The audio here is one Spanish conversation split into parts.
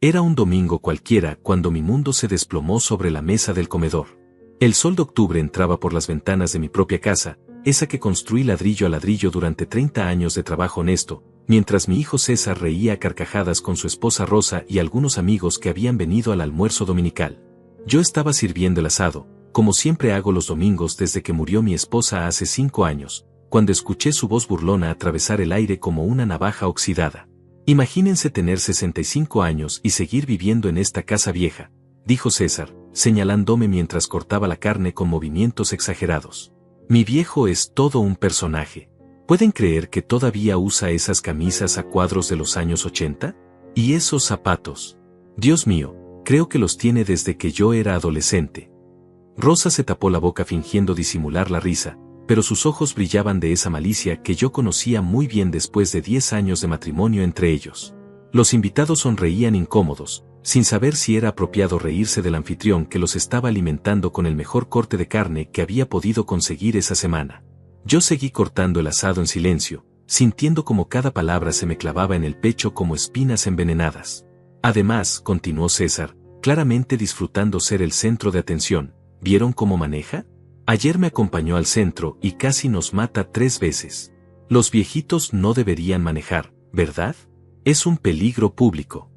Era un domingo cualquiera cuando mi mundo se desplomó sobre la mesa del comedor. El sol de octubre entraba por las ventanas de mi propia casa, esa que construí ladrillo a ladrillo durante 30 años de trabajo honesto, mientras mi hijo César reía a carcajadas con su esposa Rosa y algunos amigos que habían venido al almuerzo dominical. Yo estaba sirviendo el asado, como siempre hago los domingos desde que murió mi esposa hace 5 años, cuando escuché su voz burlona atravesar el aire como una navaja oxidada. Imagínense tener 65 años y seguir viviendo en esta casa vieja, dijo César, señalándome mientras cortaba la carne con movimientos exagerados. Mi viejo es todo un personaje. ¿Pueden creer que todavía usa esas camisas a cuadros de los años 80? ¿Y esos zapatos? Dios mío, creo que los tiene desde que yo era adolescente. Rosa se tapó la boca fingiendo disimular la risa, pero sus ojos brillaban de esa malicia que yo conocía muy bien después de 10 años de matrimonio entre ellos. Los invitados sonreían incómodos, sin saber si era apropiado reírse del anfitrión que los estaba alimentando con el mejor corte de carne que había podido conseguir esa semana. Yo seguí cortando el asado en silencio, sintiendo como cada palabra se me clavaba en el pecho como espinas envenenadas. Además, continuó César, claramente disfrutando ser el centro de atención, ¿vieron cómo maneja? Ayer me acompañó al centro y casi nos mata 3 veces. Los viejitos no deberían manejar, ¿verdad? Es un peligro público.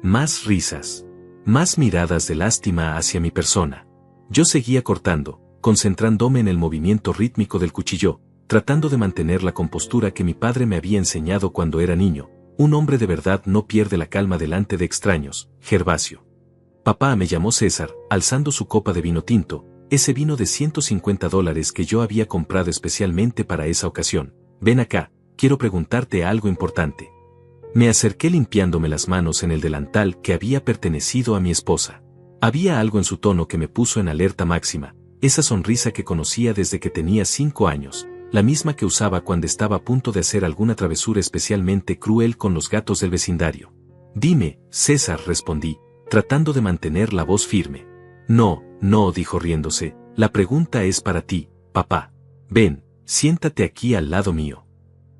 Más risas. Más miradas de lástima hacia mi persona. Yo seguía cortando, concentrándome en el movimiento rítmico del cuchillo, tratando de mantener la compostura que mi padre me había enseñado cuando era niño. Un hombre de verdad no pierde la calma delante de extraños, Gervasio. Papá, me llamó César, alzando su copa de vino tinto, ese vino de $150 que yo había comprado especialmente para esa ocasión. Ven acá, quiero preguntarte algo importante. Me acerqué limpiándome las manos en el delantal que había pertenecido a mi esposa. Había algo en su tono que me puso en alerta máxima, esa sonrisa que conocía desde que tenía 5 años, la misma que usaba cuando estaba a punto de hacer alguna travesura especialmente cruel con los gatos del vecindario. Dime, César, respondí, tratando de mantener la voz firme. No, dijo riéndose, la pregunta es para ti, papá. Ven, siéntate aquí al lado mío.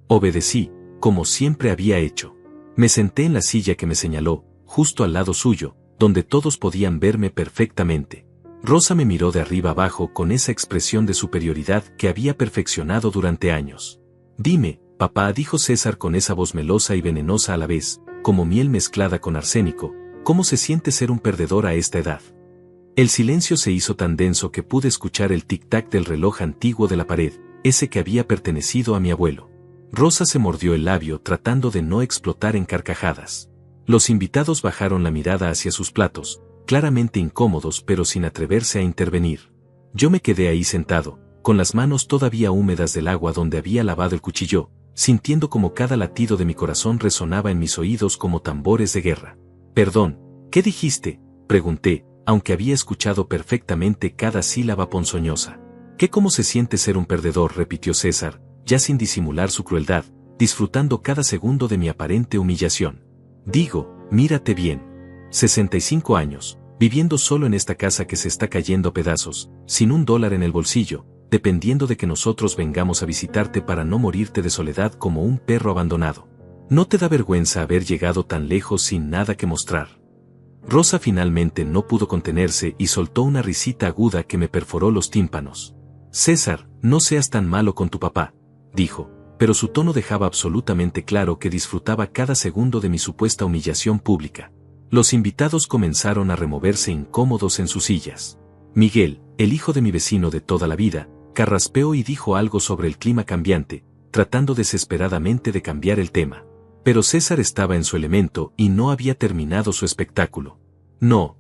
Obedecí, como siempre había hecho. Me senté en la silla que me señaló, justo al lado suyo, donde todos podían verme perfectamente. Rosa me miró de arriba abajo con esa expresión de superioridad que había perfeccionado durante años. Dime, papá, dijo César con esa voz melosa y venenosa a la vez, como miel mezclada con arsénico, ¿cómo se siente ser un perdedor a esta edad? El silencio se hizo tan denso que pude escuchar el tic-tac del reloj antiguo de la pared, ese que había pertenecido a mi abuelo. Rosa se mordió el labio tratando de no explotar en carcajadas. Los invitados bajaron la mirada hacia sus platos, claramente incómodos pero sin atreverse a intervenir. Yo me quedé ahí sentado, con las manos todavía húmedas del agua donde había lavado el cuchillo, sintiendo como cada latido de mi corazón resonaba en mis oídos como tambores de guerra. Perdón, ¿qué dijiste?, pregunté, aunque había escuchado perfectamente cada sílaba ponzoñosa. ¿Cómo se siente ser un perdedor?, repitió César, ya sin disimular su crueldad, disfrutando cada segundo de mi aparente humillación. Digo, mírate bien. 65 años, viviendo solo en esta casa que se está cayendo a pedazos, sin $1 en el bolsillo, dependiendo de que nosotros vengamos a visitarte para no morirte de soledad como un perro abandonado. ¿No te da vergüenza haber llegado tan lejos sin nada que mostrar? Rosa finalmente no pudo contenerse y soltó una risita aguda que me perforó los tímpanos. César, no seas tan malo con tu papá, dijo, pero su tono dejaba absolutamente claro que disfrutaba cada segundo de mi supuesta humillación pública. Los invitados comenzaron a removerse incómodos en sus sillas. Miguel, el hijo de mi vecino de toda la vida, carraspeó y dijo algo sobre el clima cambiante, tratando desesperadamente de cambiar el tema. Pero César estaba en su elemento y no había terminado su espectáculo. No,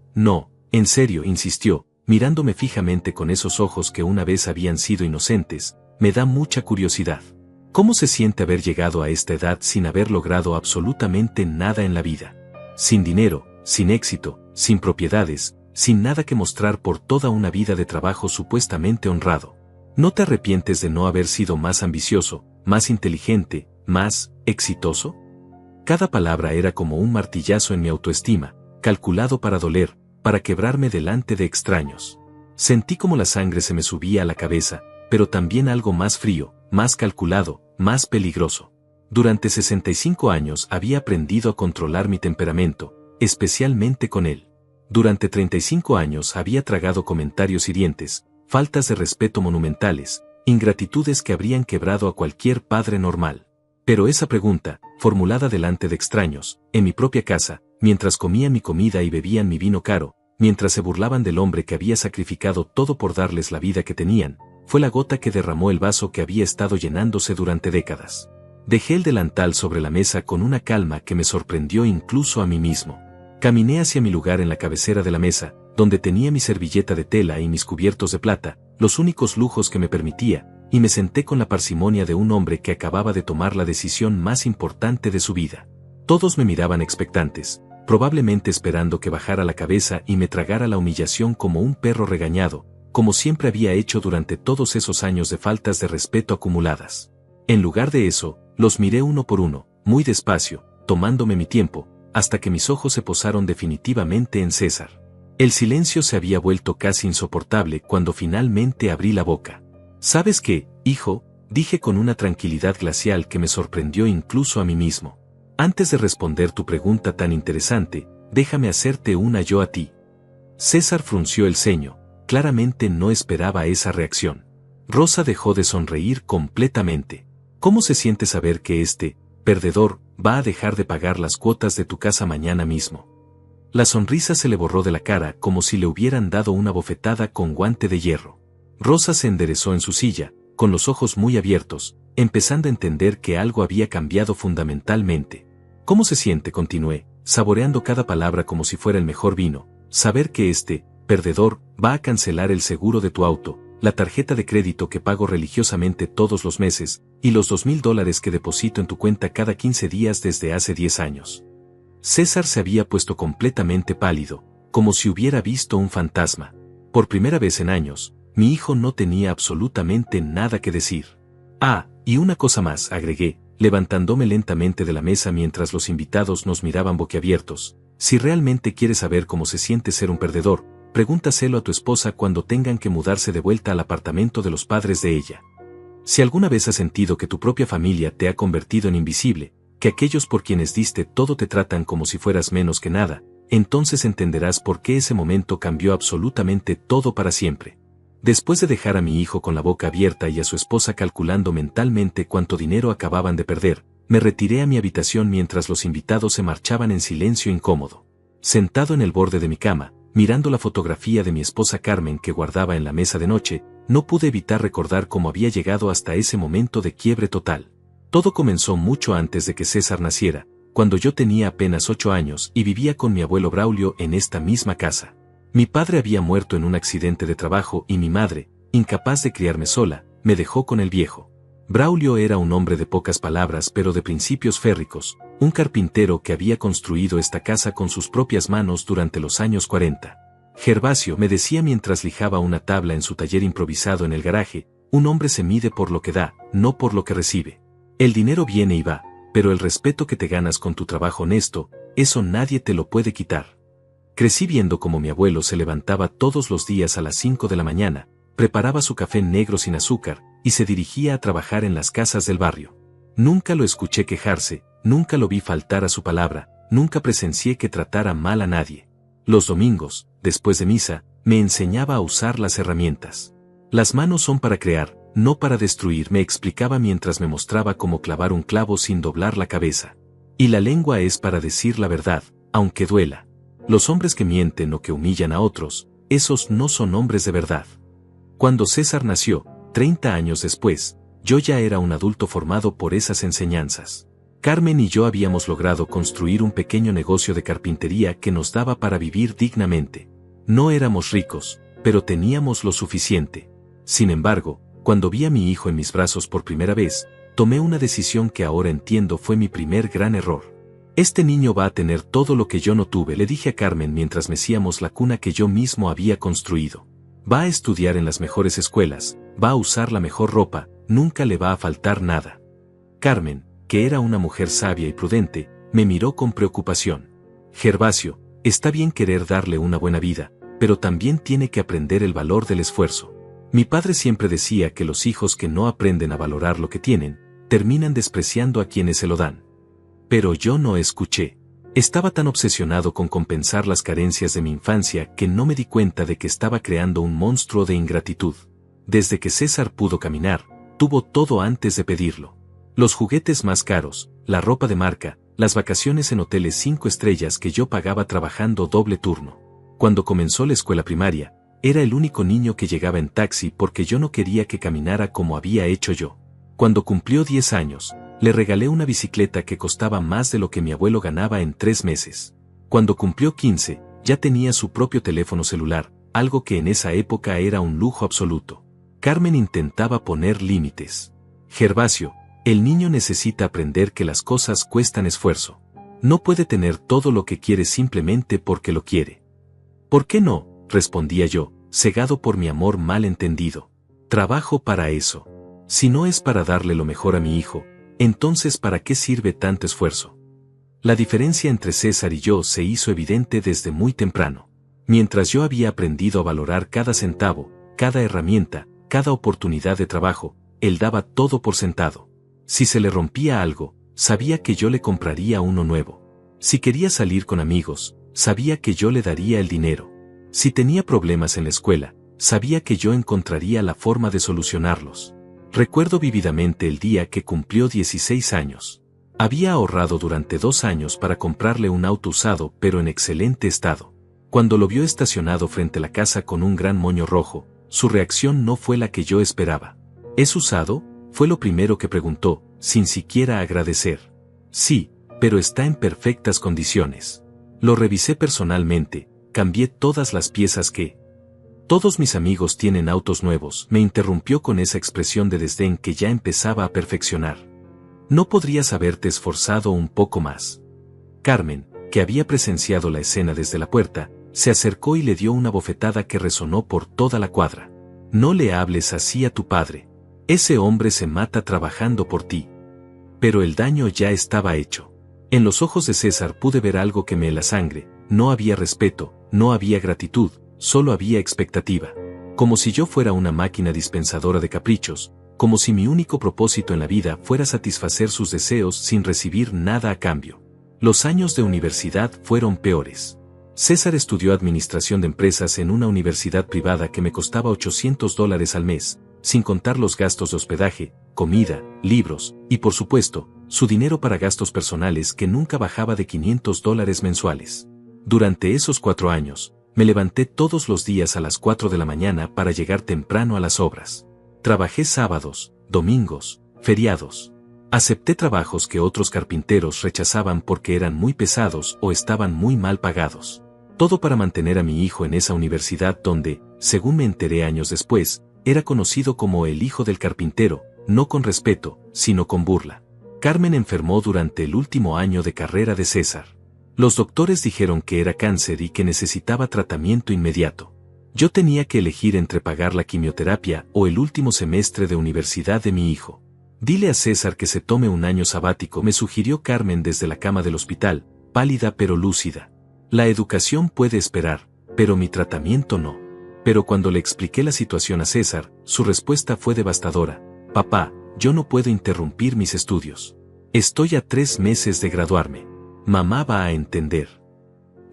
en serio, insistió, mirándome fijamente con esos ojos que una vez habían sido inocentes. Me da mucha curiosidad. ¿Cómo se siente haber llegado a esta edad sin haber logrado absolutamente nada en la vida? Sin dinero, sin éxito, sin propiedades, sin nada que mostrar por toda una vida de trabajo supuestamente honrado. ¿No te arrepientes de no haber sido más ambicioso, más inteligente, más exitoso? Cada palabra era como un martillazo en mi autoestima, calculado para doler, para quebrarme delante de extraños. Sentí como la sangre se me subía a la cabeza, pero también algo más frío, más calculado, más peligroso. Durante 65 años había aprendido a controlar mi temperamento, especialmente con él. Durante 35 años había tragado comentarios hirientes, faltas de respeto monumentales, ingratitudes que habrían quebrado a cualquier padre normal. Pero esa pregunta, formulada delante de extraños, en mi propia casa, mientras comía mi comida y bebían mi vino caro, mientras se burlaban del hombre que había sacrificado todo por darles la vida que tenían, fue la gota que derramó el vaso que había estado llenándose durante décadas. Dejé el delantal sobre la mesa con una calma que me sorprendió incluso a mí mismo. Caminé hacia mi lugar en la cabecera de la mesa, donde tenía mi servilleta de tela y mis cubiertos de plata, los únicos lujos que me permitía, y me senté con la parsimonia de un hombre que acababa de tomar la decisión más importante de su vida. Todos me miraban expectantes, probablemente esperando que bajara la cabeza y me tragara la humillación como un perro regañado, como siempre había hecho durante todos esos años de faltas de respeto acumuladas. En lugar de eso, los miré uno por uno, muy despacio, tomándome mi tiempo, hasta que mis ojos se posaron definitivamente en César. El silencio se había vuelto casi insoportable cuando finalmente abrí la boca. ¿Sabes qué, hijo?, dije con una tranquilidad glacial que me sorprendió incluso a mí mismo. Antes de responder tu pregunta tan interesante, déjame hacerte una yo a ti. César frunció el ceño, claramente no esperaba esa reacción. Rosa dejó de sonreír completamente. ¿Cómo se siente saber que este perdedor va a dejar de pagar las cuotas de tu casa mañana mismo? La sonrisa se le borró de la cara como si le hubieran dado una bofetada con guante de hierro. Rosa se enderezó en su silla, con los ojos muy abiertos, empezando a entender que algo había cambiado fundamentalmente. ¿Cómo se siente?, continué, saboreando cada palabra como si fuera el mejor vino, saber que este perdedor va a cancelar el seguro de tu auto, la tarjeta de crédito que pago religiosamente todos los meses, y los $2,000 que deposito en tu cuenta cada 15 días desde hace 10 años. César se había puesto completamente pálido, como si hubiera visto un fantasma. Por primera vez en años, mi hijo no tenía absolutamente nada que decir. Ah, y una cosa más, agregué, levantándome lentamente de la mesa mientras los invitados nos miraban boquiabiertos. Si realmente quieres saber cómo se siente ser un perdedor, pregúntaselo a tu esposa cuando tengan que mudarse de vuelta al apartamento de los padres de ella. Si alguna vez has sentido que tu propia familia te ha convertido en invisible, que aquellos por quienes diste todo te tratan como si fueras menos que nada, entonces entenderás por qué ese momento cambió absolutamente todo para siempre. Después de dejar a mi hijo con la boca abierta y a su esposa calculando mentalmente cuánto dinero acababan de perder, me retiré a mi habitación mientras los invitados se marchaban en silencio incómodo. Sentado en el borde de mi cama, mirando la fotografía de mi esposa Carmen que guardaba en la mesa de noche, no pude evitar recordar cómo había llegado hasta ese momento de quiebre total. Todo comenzó mucho antes de que César naciera, cuando yo tenía apenas 8 años y vivía con mi abuelo Braulio en esta misma casa. Mi padre había muerto en un accidente de trabajo y mi madre, incapaz de criarme sola, me dejó con el viejo. Braulio era un hombre de pocas palabras pero de principios férricos, un carpintero que había construido esta casa con sus propias manos durante los años 40. Gervasio, me decía mientras lijaba una tabla en su taller improvisado en el garaje, un hombre se mide por lo que da, no por lo que recibe. El dinero viene y va, pero el respeto que te ganas con tu trabajo honesto, eso nadie te lo puede quitar. Crecí viendo cómo mi abuelo se levantaba todos los días a las 5 de la mañana, preparaba su café negro sin azúcar, y se dirigía a trabajar en las casas del barrio. Nunca lo escuché quejarse, nunca lo vi faltar a su palabra, nunca presencié que tratara mal a nadie. Los domingos, después de misa, me enseñaba a usar las herramientas. Las manos son para crear, no para destruir, me explicaba mientras me mostraba cómo clavar un clavo sin doblar la cabeza. Y la lengua es para decir la verdad, aunque duela. Los hombres que mienten o que humillan a otros, esos no son hombres de verdad. Cuando César nació, 30 años después, yo ya era un adulto formado por esas enseñanzas. Carmen y yo habíamos logrado construir un pequeño negocio de carpintería que nos daba para vivir dignamente. No éramos ricos, pero teníamos lo suficiente. Sin embargo, cuando vi a mi hijo en mis brazos por primera vez, tomé una decisión que ahora entiendo fue mi primer gran error. Este niño va a tener todo lo que yo no tuve, le dije a Carmen mientras mecíamos la cuna que yo mismo había construido. Va a estudiar en las mejores escuelas, va a usar la mejor ropa, nunca le va a faltar nada. Carmen, que era una mujer sabia y prudente, me miró con preocupación. Gervasio, está bien querer darle una buena vida, pero también tiene que aprender el valor del esfuerzo. Mi padre siempre decía que los hijos que no aprenden a valorar lo que tienen, terminan despreciando a quienes se lo dan. Pero yo no escuché. Estaba tan obsesionado con compensar las carencias de mi infancia que no me di cuenta de que estaba creando un monstruo de ingratitud. Desde que César pudo caminar, tuvo todo antes de pedirlo. Los juguetes más caros, la ropa de marca, las vacaciones en hoteles 5 estrellas que yo pagaba trabajando doble turno. Cuando comenzó la escuela primaria, era el único niño que llegaba en taxi porque yo no quería que caminara como había hecho yo. Cuando cumplió 10 años, le regalé una bicicleta que costaba más de lo que mi abuelo ganaba en 3 meses. Cuando cumplió 15, ya tenía su propio teléfono celular, algo que en esa época era un lujo absoluto. Carmen intentaba poner límites. Gervasio, el niño necesita aprender que las cosas cuestan esfuerzo. No puede tener todo lo que quiere simplemente porque lo quiere. ¿Por qué no?, respondía yo, cegado por mi amor mal entendido. Trabajo para eso. Si no es para darle lo mejor a mi hijo, entonces ¿para qué sirve tanto esfuerzo? La diferencia entre César y yo se hizo evidente desde muy temprano. Mientras yo había aprendido a valorar cada centavo, cada herramienta, cada oportunidad de trabajo, él daba todo por sentado. Si se le rompía algo, sabía que yo le compraría uno nuevo. Si quería salir con amigos, sabía que yo le daría el dinero. Si tenía problemas en la escuela, sabía que yo encontraría la forma de solucionarlos. Recuerdo vívidamente el día que cumplió 16 años. Había ahorrado durante 2 años para comprarle un auto usado pero en excelente estado. Cuando lo vio estacionado frente a la casa con un gran moño rojo, su reacción no fue la que yo esperaba. ¿Es usado?, fue lo primero que preguntó, sin siquiera agradecer. Sí, pero está en perfectas condiciones. Lo revisé personalmente, cambié todas las piezas que... Todos mis amigos tienen autos nuevos, me interrumpió con esa expresión de desdén que ya empezaba a perfeccionar. ¿No podrías haberte esforzado un poco más? Carmen, que había presenciado la escena desde la puerta, se acercó y le dio una bofetada que resonó por toda la cuadra. No le hables así a tu padre. Ese hombre se mata trabajando por ti. Pero el daño ya estaba hecho. En los ojos de César pude ver algo que me heló la sangre. No había respeto, no había gratitud, solo había expectativa. Como si yo fuera una máquina dispensadora de caprichos, como si mi único propósito en la vida fuera satisfacer sus deseos sin recibir nada a cambio. Los años de universidad fueron peores. César estudió administración de empresas en una universidad privada que me costaba $800 al mes, sin contar los gastos de hospedaje, comida, libros, y por supuesto, su dinero para gastos personales que nunca bajaba de $500 mensuales. Durante esos 4 años, me levanté todos los días a las 4 de la mañana para llegar temprano a las obras. Trabajé sábados, domingos, feriados. Acepté trabajos que otros carpinteros rechazaban porque eran muy pesados o estaban muy mal pagados. Todo para mantener a mi hijo en esa universidad donde, según me enteré años después, era conocido como el hijo del carpintero, no con respeto, sino con burla. Carmen enfermó durante el último año de carrera de César. Los doctores dijeron que era cáncer y que necesitaba tratamiento inmediato. Yo tenía que elegir entre pagar la quimioterapia o el último semestre de universidad de mi hijo. Dile a César que se tome un año sabático, me sugirió Carmen desde la cama del hospital, pálida pero lúcida. La educación puede esperar, pero mi tratamiento no. Pero cuando le expliqué la situación a César, su respuesta fue devastadora. Papá, yo no puedo interrumpir mis estudios. Estoy a 3 meses de graduarme. Mamá va a entender.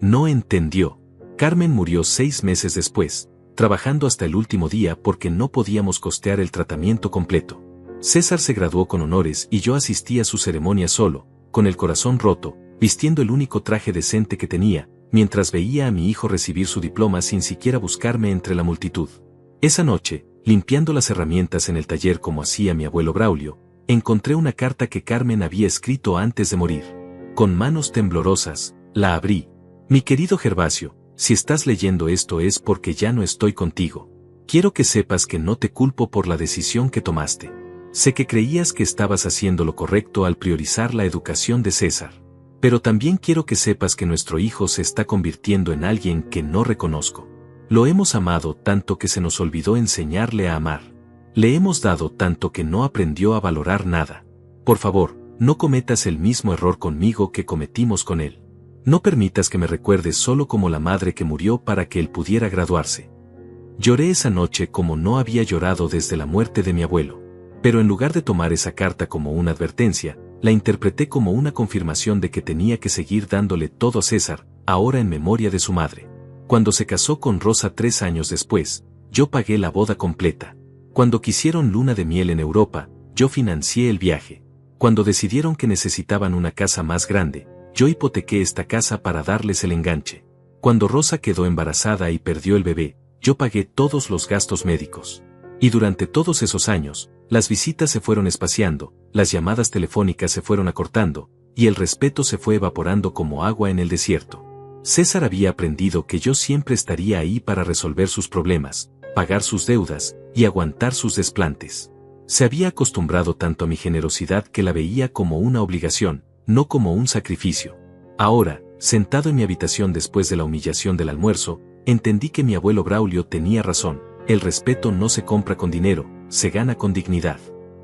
No entendió. Carmen murió 6 meses después, trabajando hasta el último día porque no podíamos costear el tratamiento completo. César se graduó con honores y yo asistí a su ceremonia solo, con el corazón roto, vistiendo el único traje decente que tenía, mientras veía a mi hijo recibir su diploma sin siquiera buscarme entre la multitud. Esa noche, limpiando las herramientas en el taller como hacía mi abuelo Braulio, encontré una carta que Carmen había escrito antes de morir. Con manos temblorosas, la abrí. Mi querido Gervasio, si estás leyendo esto es porque ya no estoy contigo. Quiero que sepas que no te culpo por la decisión que tomaste. Sé que creías que estabas haciendo lo correcto al priorizar la educación de César. Pero también quiero que sepas que nuestro hijo se está convirtiendo en alguien que no reconozco. Lo hemos amado tanto que se nos olvidó enseñarle a amar. Le hemos dado tanto que no aprendió a valorar nada. Por favor, no cometas el mismo error conmigo que cometimos con él. No permitas que me recuerdes solo como la madre que murió para que él pudiera graduarse. Lloré esa noche como no había llorado desde la muerte de mi abuelo. Pero en lugar de tomar esa carta como una advertencia, La interpreté como una confirmación de que tenía que seguir dándole todo a César, ahora en memoria de su madre. Cuando se casó con Rosa 3 años después, yo pagué la boda completa. Cuando quisieron luna de miel en Europa, yo financié el viaje. Cuando decidieron que necesitaban una casa más grande, yo hipotequé esta casa para darles el enganche. Cuando Rosa quedó embarazada y perdió el bebé, yo pagué todos los gastos médicos. Y durante todos esos años, las visitas se fueron espaciando, las llamadas telefónicas se fueron acortando, y el respeto se fue evaporando como agua en el desierto. César había aprendido que yo siempre estaría ahí para resolver sus problemas, pagar sus deudas, y aguantar sus desplantes. Se había acostumbrado tanto a mi generosidad que la veía como una obligación, no como un sacrificio. Ahora, sentado en mi habitación después de la humillación del almuerzo, entendí que mi abuelo Braulio tenía razón. El respeto no se compra con dinero, se gana con dignidad.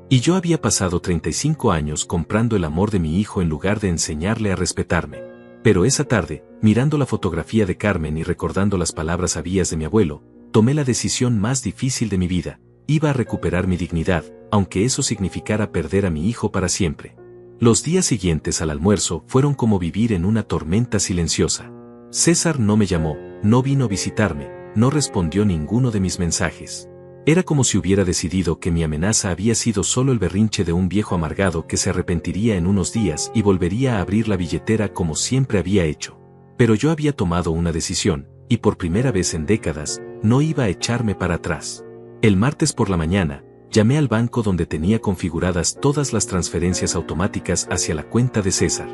Y yo había pasado 35 años comprando el amor de mi hijo en lugar de enseñarle a respetarme. Pero esa tarde, mirando la fotografía de Carmen y recordando las palabras sabias de mi abuelo, tomé la decisión más difícil de mi vida. Iba a recuperar mi dignidad, aunque eso significara perder a mi hijo para siempre. Los días siguientes al almuerzo fueron como vivir en una tormenta silenciosa. César no me llamó, no vino a visitarme, no respondió ninguno de mis mensajes. Era como si hubiera decidido que mi amenaza había sido solo el berrinche de un viejo amargado que se arrepentiría en unos días y volvería a abrir la billetera como siempre había hecho. Pero yo había tomado una decisión, y por primera vez en décadas, no iba a echarme para atrás. El martes por la mañana, llamé al banco donde tenía configuradas todas las transferencias automáticas hacia la cuenta de César.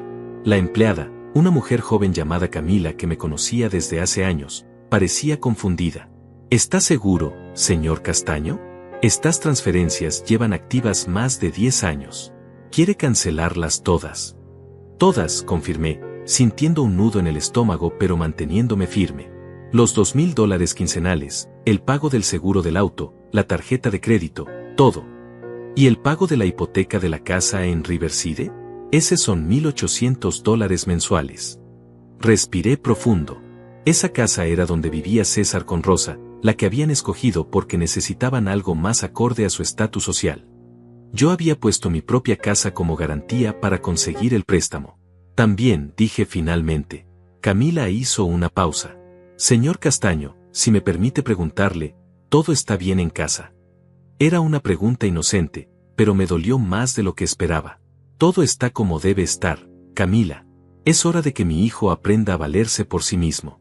La empleada, una mujer joven llamada Camila que me conocía desde hace años, parecía confundida. ¿Está seguro, señor Castaño? Estas transferencias llevan activas más de 10 años. ¿Quiere cancelarlas todas? Todas, confirmé, sintiendo un nudo en el estómago pero manteniéndome firme. Los $2,000 quincenales, el pago del seguro del auto, la tarjeta de crédito, todo. ¿Y el pago de la hipoteca de la casa en Riverside? Esos son $1,800 mensuales. Respiré profundo. Esa casa era donde vivía César con Rosa, la que habían escogido porque necesitaban algo más acorde a su estatus social. Yo había puesto mi propia casa como garantía para conseguir el préstamo. También, dije finalmente. Camila hizo una pausa. Señor Castaño, si me permite preguntarle, ¿todo está bien en casa? Era una pregunta inocente, pero me dolió más de lo que esperaba. Todo está como debe estar, Camila. Es hora de que mi hijo aprenda a valerse por sí mismo.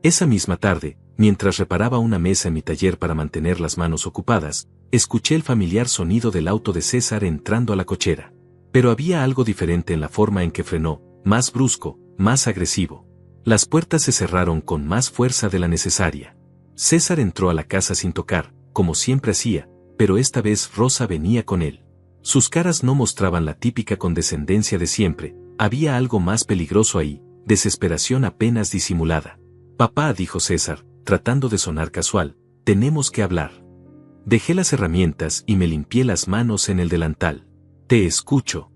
Esa misma tarde, mientras reparaba una mesa en mi taller para mantener las manos ocupadas, escuché el familiar sonido del auto de César entrando a la cochera. Pero había algo diferente en la forma en que frenó, más brusco, más agresivo. Las puertas se cerraron con más fuerza de la necesaria. César entró a la casa sin tocar, como siempre hacía, pero esta vez Rosa venía con él. Sus caras no mostraban la típica condescendencia de siempre, había algo más peligroso ahí, desesperación apenas disimulada. Papá, dijo César, tratando de sonar casual, tenemos que hablar. Dejé las herramientas y me limpié las manos en el delantal. Te escucho.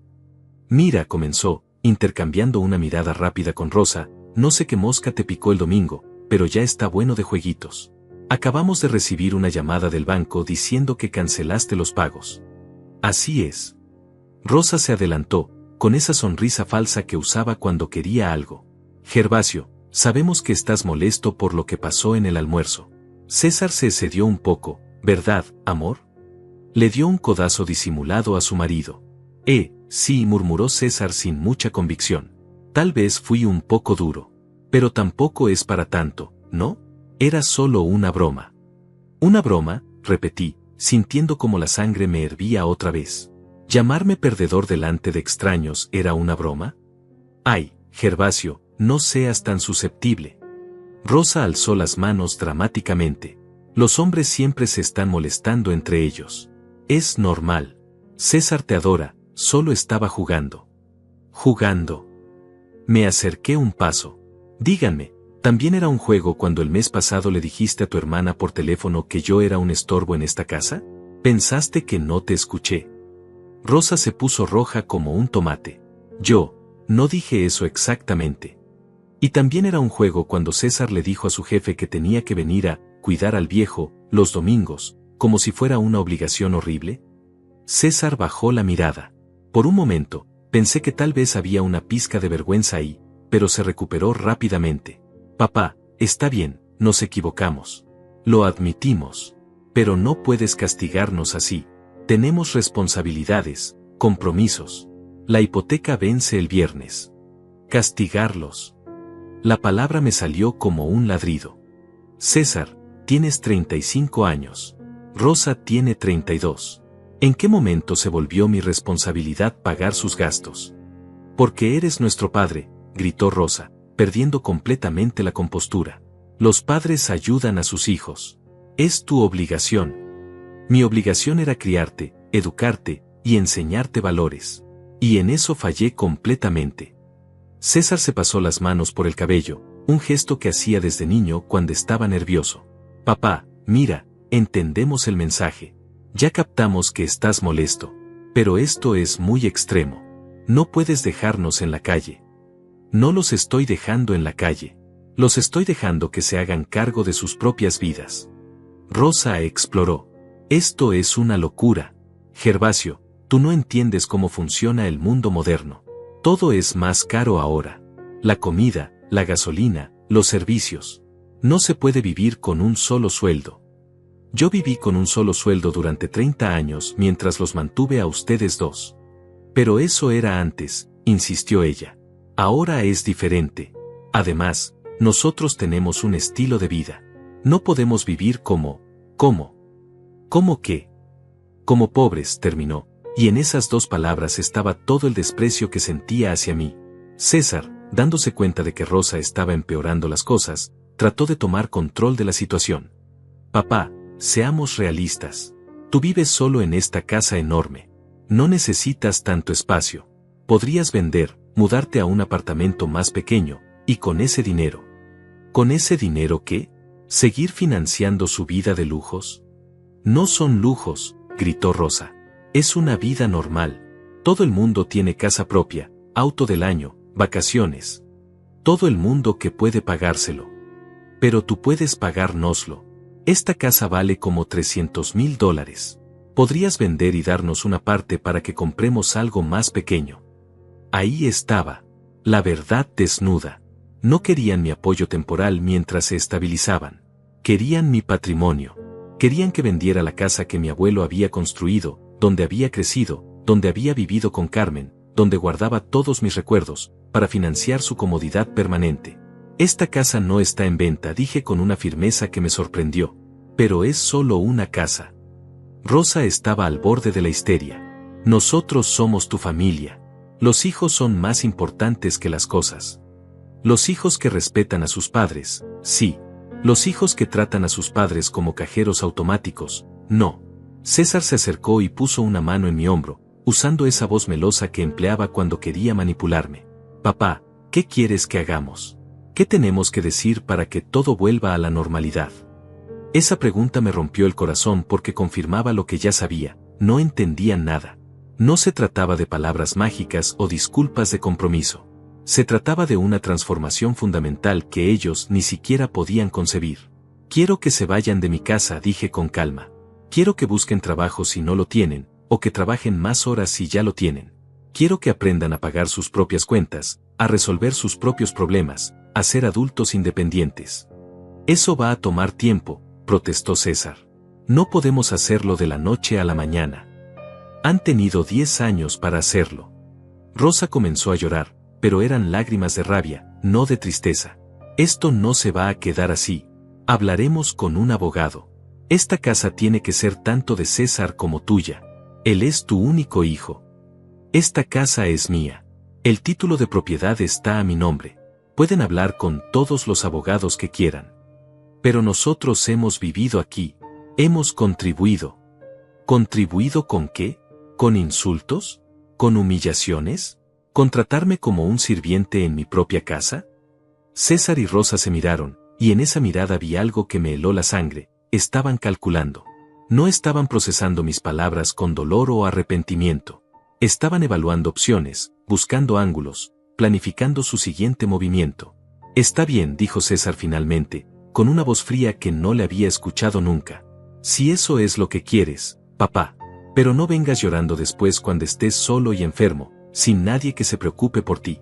Mira, comenzó, intercambiando una mirada rápida con Rosa, no sé qué mosca te picó el domingo, pero ya está bueno de jueguitos. Acabamos de recibir una llamada del banco diciendo que cancelaste los pagos. Así es. Rosa se adelantó, con esa sonrisa falsa que usaba cuando quería algo. Gervasio, sabemos que estás molesto por lo que pasó en el almuerzo. César se excedió un poco, ¿verdad, amor? Le dio un codazo disimulado a su marido. Sí, murmuró César sin mucha convicción. Tal vez fui un poco duro. Pero tampoco es para tanto, ¿no? Era solo una broma. Una broma, repetí, sintiendo como la sangre me hervía otra vez. ¿Llamarme perdedor delante de extraños era una broma? Ay, Gervasio, no seas tan susceptible. Rosa alzó las manos dramáticamente. Los hombres siempre se están molestando entre ellos. Es normal. César te adora, solo estaba jugando. Jugando. Me acerqué un paso. Díganme, ¿también era un juego cuando el mes pasado le dijiste a tu hermana por teléfono que yo era un estorbo en esta casa? ¿Pensaste que no te escuché? Rosa se puso roja como un tomate. Yo, no dije eso exactamente. Y también era un juego cuando César le dijo a su jefe que tenía que venir a cuidar al viejo los domingos, como si fuera una obligación horrible. César bajó la mirada. Por un momento, Pensé que tal vez había una pizca de vergüenza ahí, pero se recuperó rápidamente. Papá, está bien, nos equivocamos. Lo admitimos. Pero no puedes castigarnos así. Tenemos responsabilidades, compromisos. La hipoteca vence el viernes. Castigarlos. La palabra me salió como un ladrido. César, tienes 35 años. Rosa tiene 32. ¿En qué momento se volvió mi responsabilidad pagar sus gastos? Porque eres nuestro padre, gritó Rosa, perdiendo completamente la compostura. Los padres ayudan a sus hijos. Es tu obligación. Mi obligación era criarte, educarte y enseñarte valores. Y en eso fallé completamente. César se pasó las manos por el cabello, un gesto que hacía desde niño cuando estaba nervioso. Papá, mira, entendemos el mensaje. Ya captamos que estás molesto. Pero esto es muy extremo. No puedes dejarnos en la calle. No los estoy dejando en la calle. Los estoy dejando que se hagan cargo de sus propias vidas. Rosa exploró. Esto es una locura. Gervasio, tú no entiendes cómo funciona el mundo moderno. Todo es más caro ahora. La comida, la gasolina, los servicios. No se puede vivir con un solo sueldo. Yo viví con un solo sueldo durante 30 años mientras los mantuve a ustedes dos. Pero eso era antes, insistió ella. Ahora es diferente. Además, nosotros tenemos un estilo de vida. No podemos vivir ¿cómo qué? Como pobres, terminó, y en esas dos palabras estaba todo el desprecio que sentía hacia mí. César, dándose cuenta de que Rosa estaba empeorando las cosas, trató de tomar control de la situación. Papá, seamos realistas. Tú vives solo en esta casa enorme. No necesitas tanto espacio. Podrías vender, mudarte a un apartamento más pequeño, y con ese dinero. ¿Con ese dinero qué? ¿Seguir financiando su vida de lujos? No son lujos, gritó Rosa. Es una vida normal. Todo el mundo tiene casa propia, auto del año, vacaciones. Todo el mundo que puede pagárselo. Pero tú puedes pagárnoslo. Esta casa vale como $300,000. Podrías vender y darnos una parte para que compremos algo más pequeño. Ahí estaba. La verdad desnuda. No querían mi apoyo temporal mientras se estabilizaban. Querían mi patrimonio. Querían que vendiera la casa que mi abuelo había construido, donde había crecido, donde había vivido con Carmen, donde guardaba todos mis recuerdos, para financiar su comodidad permanente. Esta casa no está en venta, dije con una firmeza que me sorprendió. Pero es solo una casa. Rosa estaba al borde de la histeria. Nosotros somos tu familia. Los hijos son más importantes que las cosas. Los hijos que respetan a sus padres, sí. Los hijos que tratan a sus padres como cajeros automáticos, no. César se acercó y puso una mano en mi hombro, usando esa voz melosa que empleaba cuando quería manipularme. Papá, ¿qué quieres que hagamos? ¿Qué tenemos que decir para que todo vuelva a la normalidad? Esa pregunta me rompió el corazón porque confirmaba lo que ya sabía, no entendían nada. No se trataba de palabras mágicas o disculpas de compromiso. Se trataba de una transformación fundamental que ellos ni siquiera podían concebir. Quiero que se vayan de mi casa, dije con calma. Quiero que busquen trabajo si no lo tienen, o que trabajen más horas si ya lo tienen. Quiero que aprendan a pagar sus propias cuentas, a resolver sus propios problemas, a ser adultos independientes. Eso va a tomar tiempo, protestó César. No podemos hacerlo de la noche a la mañana. Han tenido 10 años para hacerlo. Rosa comenzó a llorar, pero eran lágrimas de rabia, no de tristeza. Esto no se va a quedar así. Hablaremos con un abogado. Esta casa tiene que ser tanto de César como tuya. Él es tu único hijo. Esta casa es mía. El título de propiedad está a mi nombre. Pueden hablar con todos los abogados que quieran. Pero nosotros hemos vivido aquí. Hemos contribuido. ¿Contribuido con qué? ¿Con insultos? ¿Con humillaciones? ¿Con tratarme como un sirviente en mi propia casa? César y Rosa se miraron, y en esa mirada vi algo que me heló la sangre. Estaban calculando. No estaban procesando mis palabras con dolor o arrepentimiento. Estaban evaluando opciones, buscando ángulos, planificando su siguiente movimiento. Está bien, dijo César finalmente, con una voz fría que no le había escuchado nunca. Si eso es lo que quieres, papá. Pero no vengas llorando después cuando estés solo y enfermo, sin nadie que se preocupe por ti.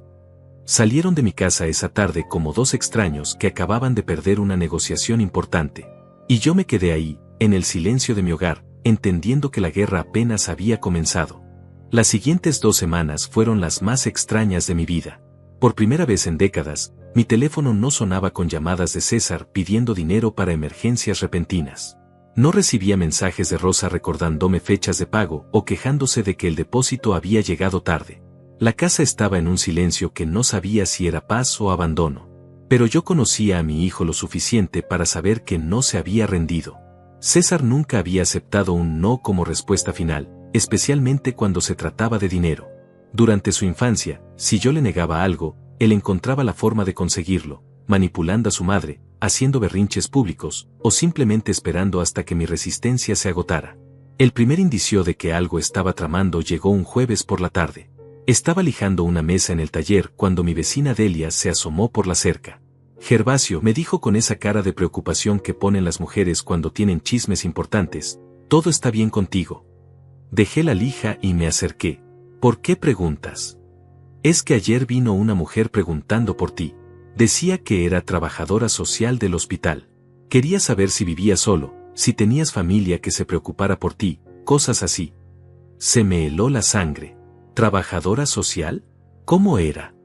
Salieron de mi casa esa tarde como dos extraños que acababan de perder una negociación importante. Y yo me quedé ahí, en el silencio de mi hogar, entendiendo que la guerra apenas había comenzado. Las siguientes 2 semanas fueron las más extrañas de mi vida. Por primera vez en décadas, mi teléfono no sonaba con llamadas de César pidiendo dinero para emergencias repentinas. No recibía mensajes de Rosa recordándome fechas de pago o quejándose de que el depósito había llegado tarde. La casa estaba en un silencio que no sabía si era paz o abandono. Pero yo conocía a mi hijo lo suficiente para saber que no se había rendido. César nunca había aceptado un no como respuesta final, especialmente cuando se trataba de dinero. Durante su infancia, si yo le negaba algo, él encontraba la forma de conseguirlo, manipulando a su madre, haciendo berrinches públicos, o simplemente esperando hasta que mi resistencia se agotara. El primer indicio de que algo estaba tramando llegó un jueves por la tarde. Estaba lijando una mesa en el taller cuando mi vecina Delia se asomó por la cerca. Gervasio, me dijo con esa cara de preocupación que ponen las mujeres cuando tienen chismes importantes, todo está bien contigo. Dejé la lija y me acerqué. ¿Por qué preguntas? Es que ayer vino una mujer preguntando por ti. Decía que era trabajadora social del hospital. Quería saber si vivías solo, si tenías familia que se preocupara por ti, cosas así. Se me heló la sangre. ¿Trabajadora social? ¿Cómo era?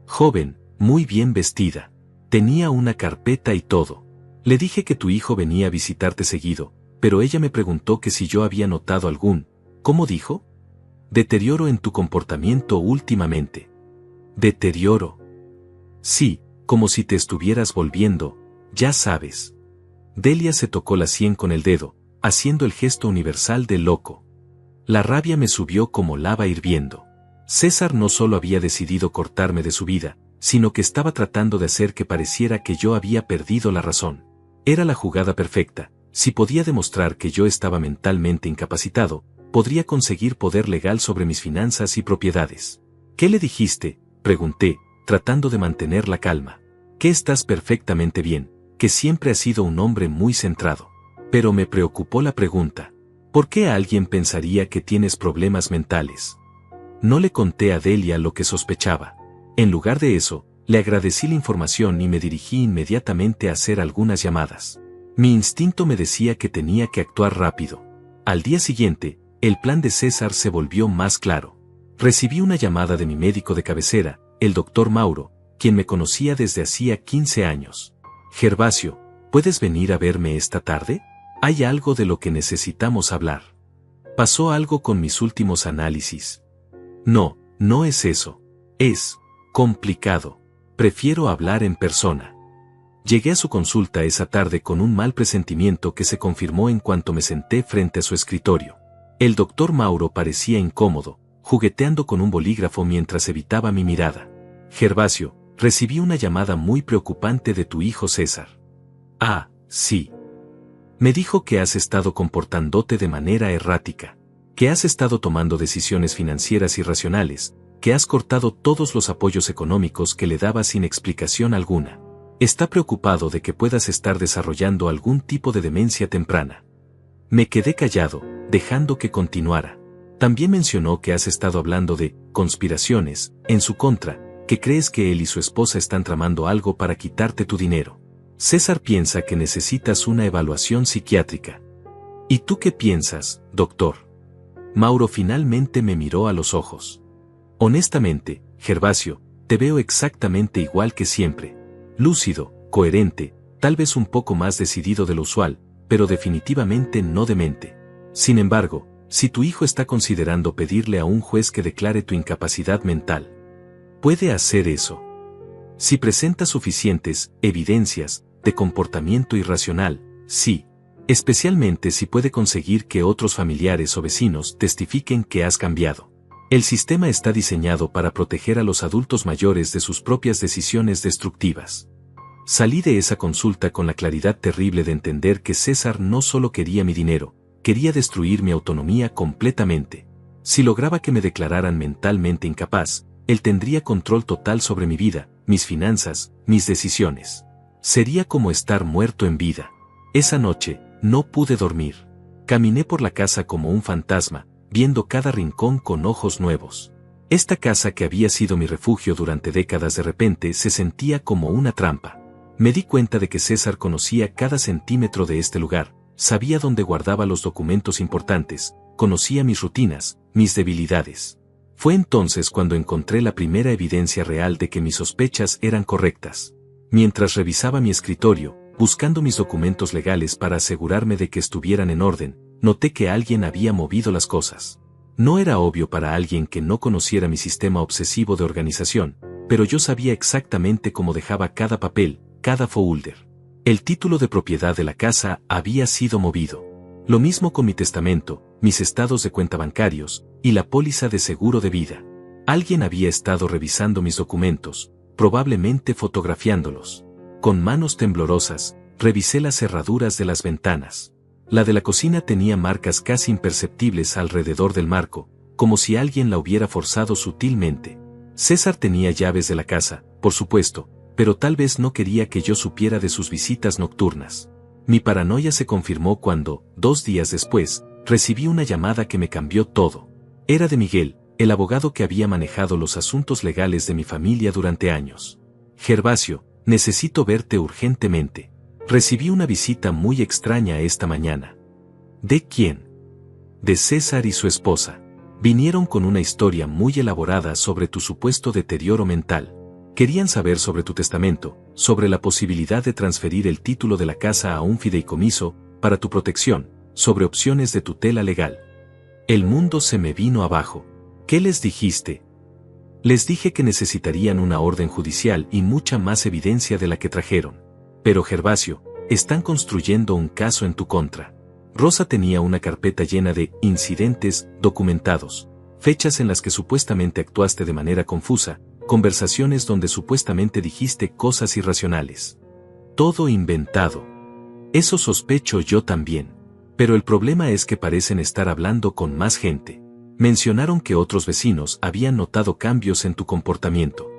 Joven, muy bien vestida. Tenía una carpeta y todo. Le dije que tu hijo venía a visitarte seguido, pero ella me preguntó que si yo había notado algún, ¿cómo dijo? Deterioro en tu comportamiento últimamente. ¿Deterioro? Sí, como si te estuvieras volviendo, ya sabes. Delia se tocó la sien con el dedo, haciendo el gesto universal del loco. La rabia me subió como lava hirviendo. César no solo había decidido cortarme de su vida, sino que estaba tratando de hacer que pareciera que yo había perdido la razón. Era la jugada perfecta. Si podía demostrar que yo estaba mentalmente incapacitado, podría conseguir poder legal sobre mis finanzas y propiedades. ¿Qué le dijiste?, pregunté, tratando de mantener la calma. Que estás perfectamente bien, que siempre has sido un hombre muy centrado. Pero me preocupó la pregunta. ¿Por qué alguien pensaría que tienes problemas mentales? No le conté a Delia lo que sospechaba. En lugar de eso, le agradecí la información y me dirigí inmediatamente a hacer algunas llamadas. Mi instinto me decía que tenía que actuar rápido. Al día siguiente, el plan de César se volvió más claro. Recibí una llamada de mi médico de cabecera, el doctor Mauro, quien me conocía desde hacía 15 años. Gervasio, ¿puedes venir a verme esta tarde? Hay algo de lo que necesitamos hablar. ¿Pasó algo con mis últimos análisis? No, no es eso. Es complicado. Prefiero hablar en persona. Llegué a su consulta esa tarde con un mal presentimiento que se confirmó en cuanto me senté frente a su escritorio. El doctor Mauro parecía incómodo, jugueteando con un bolígrafo mientras evitaba mi mirada. Gervasio, recibí una llamada muy preocupante de tu hijo César. Ah, sí. Me dijo que has estado comportándote de manera errática, que has estado tomando decisiones financieras irracionales, que has cortado todos los apoyos económicos que le dabas sin explicación alguna. Está preocupado de que puedas estar desarrollando algún tipo de demencia temprana. Me quedé callado, dejando que continuara. También mencionó que has estado hablando de conspiraciones en su contra, que crees que él y su esposa están tramando algo para quitarte tu dinero. César piensa que necesitas una evaluación psiquiátrica. ¿Y tú qué piensas, doctor? Mauro finalmente me miró a los ojos. Honestamente, Gervasio, te veo exactamente igual que siempre. Lúcido, coherente, tal vez un poco más decidido de lo usual, pero definitivamente no demente. Sin embargo, si tu hijo está considerando pedirle a un juez que declare tu incapacidad mental, puede hacer eso. Si presenta suficientes evidencias de comportamiento irracional, sí. Especialmente si puede conseguir que otros familiares o vecinos testifiquen que has cambiado. El sistema está diseñado para proteger a los adultos mayores de sus propias decisiones destructivas. Salí de esa consulta con la claridad terrible de entender que César no solo quería mi dinero, quería destruir mi autonomía completamente. Si lograba que me declararan mentalmente incapaz, él tendría control total sobre mi vida, mis finanzas, mis decisiones. Sería como estar muerto en vida. Esa noche, no pude dormir. Caminé por la casa como un fantasma, viendo cada rincón con ojos nuevos. Esta casa que había sido mi refugio durante décadas de repente se sentía como una trampa. Me di cuenta de que César conocía cada centímetro de este lugar, sabía dónde guardaba los documentos importantes, conocía mis rutinas, mis debilidades. Fue entonces cuando encontré la primera evidencia real de que mis sospechas eran correctas. Mientras revisaba mi escritorio, buscando mis documentos legales para asegurarme de que estuvieran en orden, noté que alguien había movido las cosas. No era obvio para alguien que no conociera mi sistema obsesivo de organización, pero yo sabía exactamente cómo dejaba cada papel, cada folder. El título de propiedad de la casa había sido movido. Lo mismo con mi testamento, mis estados de cuenta bancarios, y la póliza de seguro de vida. Alguien había estado revisando mis documentos, probablemente fotografiándolos. Con manos temblorosas, revisé las cerraduras de las ventanas. La de la cocina tenía marcas casi imperceptibles alrededor del marco, como si alguien la hubiera forzado sutilmente. César tenía llaves de la casa, por supuesto, pero tal vez no quería que yo supiera de sus visitas nocturnas. Mi paranoia se confirmó cuando, 2 días después, recibí una llamada que me cambió todo. Era de Miguel, el abogado que había manejado los asuntos legales de mi familia durante años. Gervasio, necesito verte urgentemente. Recibí una visita muy extraña esta mañana. ¿De quién? De César y su esposa. Vinieron con una historia muy elaborada sobre tu supuesto deterioro mental. Querían saber sobre tu testamento, sobre la posibilidad de transferir el título de la casa a un fideicomiso, para tu protección, sobre opciones de tutela legal. El mundo se me vino abajo. ¿Qué les dijiste? Les dije que necesitarían una orden judicial y mucha más evidencia de la que trajeron. Pero Gervasio, están construyendo un caso en tu contra. Rosa tenía una carpeta llena de incidentes documentados, fechas en las que supuestamente actuaste de manera confusa, conversaciones donde supuestamente dijiste cosas irracionales. Todo inventado. Eso sospecho yo también. Pero el problema es que parecen estar hablando con más gente. Mencionaron que otros vecinos habían notado cambios en tu comportamiento.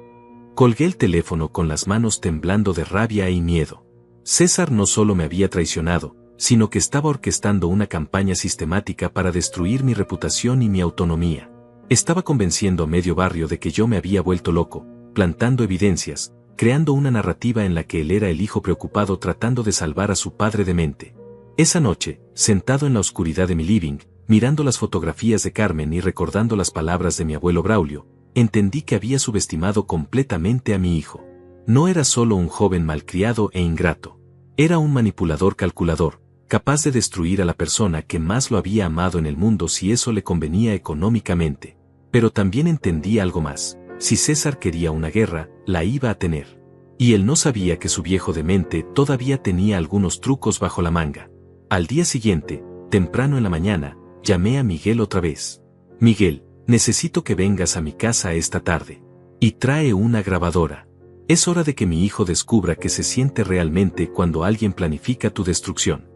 Colgué el teléfono con las manos temblando de rabia y miedo. César no solo me había traicionado, sino que estaba orquestando una campaña sistemática para destruir mi reputación y mi autonomía. Estaba convenciendo a medio barrio de que yo me había vuelto loco, plantando evidencias, creando una narrativa en la que él era el hijo preocupado tratando de salvar a su padre demente. Esa noche, sentado en la oscuridad de mi living, mirando las fotografías de Carmen y recordando las palabras de mi abuelo Braulio, entendí que había subestimado completamente a mi hijo. No era solo un joven malcriado e ingrato. Era un manipulador calculador, capaz de destruir a la persona que más lo había amado en el mundo si eso le convenía económicamente. Pero también entendí algo más. Si César quería una guerra, la iba a tener. Y él no sabía que su viejo demente todavía tenía algunos trucos bajo la manga. Al día siguiente, temprano en la mañana, llamé a Miguel otra vez. Miguel, necesito que vengas a mi casa esta tarde. Y trae una grabadora. Es hora de que mi hijo descubra que se siente realmente cuando alguien planifica tu destrucción.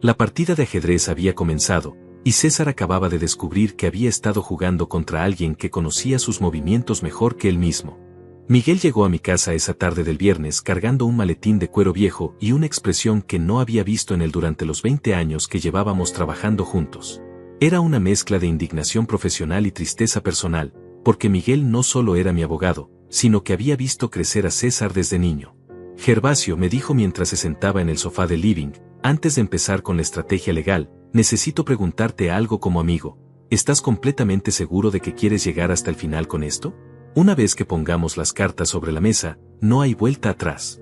La partida de ajedrez había comenzado, y César acababa de descubrir que había estado jugando contra alguien que conocía sus movimientos mejor que él mismo. Miguel llegó a mi casa esa tarde del viernes cargando un maletín de cuero viejo y una expresión que no había visto en él durante los 20 años que llevábamos trabajando juntos. Era una mezcla de indignación profesional y tristeza personal, porque Miguel no solo era mi abogado, sino que había visto crecer a César desde niño. Gervasio me dijo mientras se sentaba en el sofá del living, antes de empezar con la estrategia legal, necesito preguntarte algo como amigo. ¿Estás completamente seguro de que quieres llegar hasta el final con esto? Una vez que pongamos las cartas sobre la mesa, no hay vuelta atrás.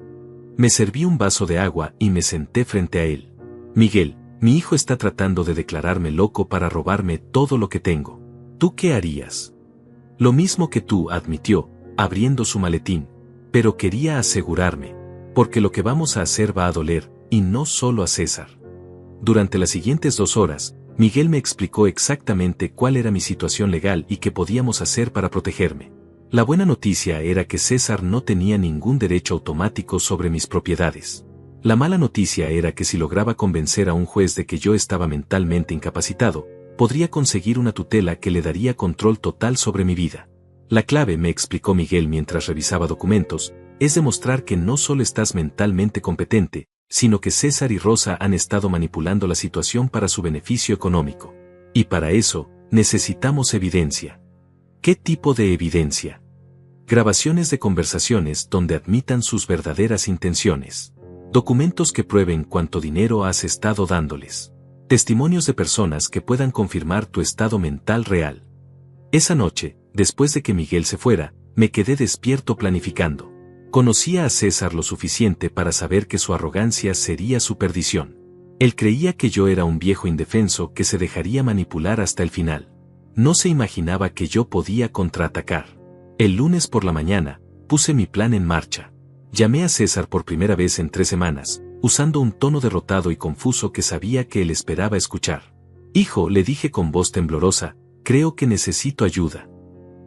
Me serví un vaso de agua y me senté frente a él. Miguel, mi hijo está tratando de declararme loco para robarme todo lo que tengo. ¿Tú qué harías? Lo mismo que tú, admitió, abriendo su maletín. Pero quería asegurarme. Porque lo que vamos a hacer va a doler, y no solo a César. Durante las siguientes 2 horas, Miguel me explicó exactamente cuál era mi situación legal y qué podíamos hacer para protegerme. La buena noticia era que César no tenía ningún derecho automático sobre mis propiedades. La mala noticia era que si lograba convencer a un juez de que yo estaba mentalmente incapacitado, podría conseguir una tutela que le daría control total sobre mi vida. La clave, me explicó Miguel mientras revisaba documentos, es demostrar que no solo estás mentalmente competente, sino que César y Rosa han estado manipulando la situación para su beneficio económico. Y para eso, necesitamos evidencia. ¿Qué tipo de evidencia? Grabaciones de conversaciones donde admitan sus verdaderas intenciones. Documentos que prueben cuánto dinero has estado dándoles. Testimonios de personas que puedan confirmar tu estado mental real. Esa noche, después de que Miguel se fuera, me quedé despierto planificando. Conocía a César lo suficiente para saber que su arrogancia sería su perdición. Él creía que yo era un viejo indefenso que se dejaría manipular hasta el final. No se imaginaba que yo podía contraatacar. El lunes por la mañana, puse mi plan en marcha. Llamé a César por primera vez en 3 semanas, usando un tono derrotado y confuso que sabía que él esperaba escuchar. Hijo, le dije con voz temblorosa, creo que necesito ayuda.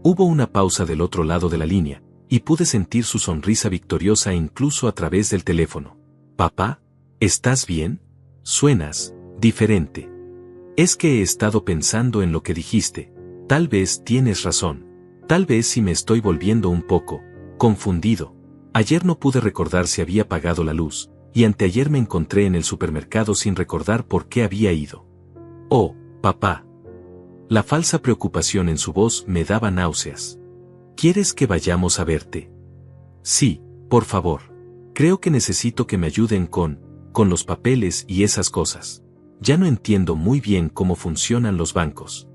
Hubo una pausa del otro lado de la línea, y pude sentir su sonrisa victoriosa incluso a través del teléfono. Papá, ¿estás bien? Suenas diferente. Es que he estado pensando en lo que dijiste. Tal vez tienes razón. Tal vez sí me estoy volviendo un poco confundido. Ayer no pude recordar si había pagado la luz, y anteayer me encontré en el supermercado sin recordar por qué había ido. Oh, papá. La falsa preocupación en su voz me daba náuseas. ¿Quieres que vayamos a verte? Sí, por favor. Creo que necesito que me ayuden con los papeles y esas cosas. Ya no entiendo muy bien cómo funcionan los bancos.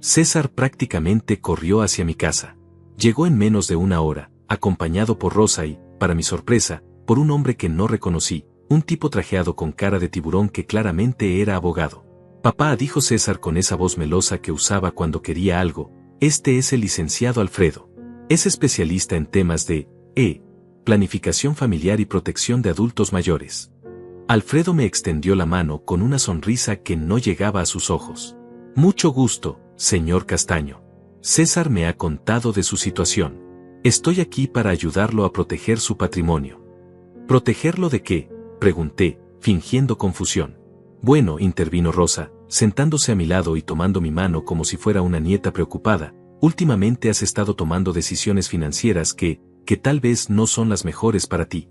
César prácticamente corrió hacia mi casa. Llegó en menos de 1 hora, acompañado por Rosa y, para mi sorpresa, por un hombre que no reconocí, un tipo trajeado con cara de tiburón que claramente era abogado. Papá, dijo César con esa voz melosa que usaba cuando quería algo, este es el licenciado Alfredo. Es especialista en temas de planificación familiar y protección de adultos mayores. Alfredo me extendió la mano con una sonrisa que no llegaba a sus ojos. Mucho gusto, señor Castaño. César me ha contado de su situación. Estoy aquí para ayudarlo a proteger su patrimonio. ¿Protegerlo de qué?, pregunté, fingiendo confusión. Bueno, intervino Rosa, sentándose a mi lado y tomando mi mano como si fuera una nieta preocupada. Últimamente has estado tomando decisiones financieras que tal vez no son las mejores para ti.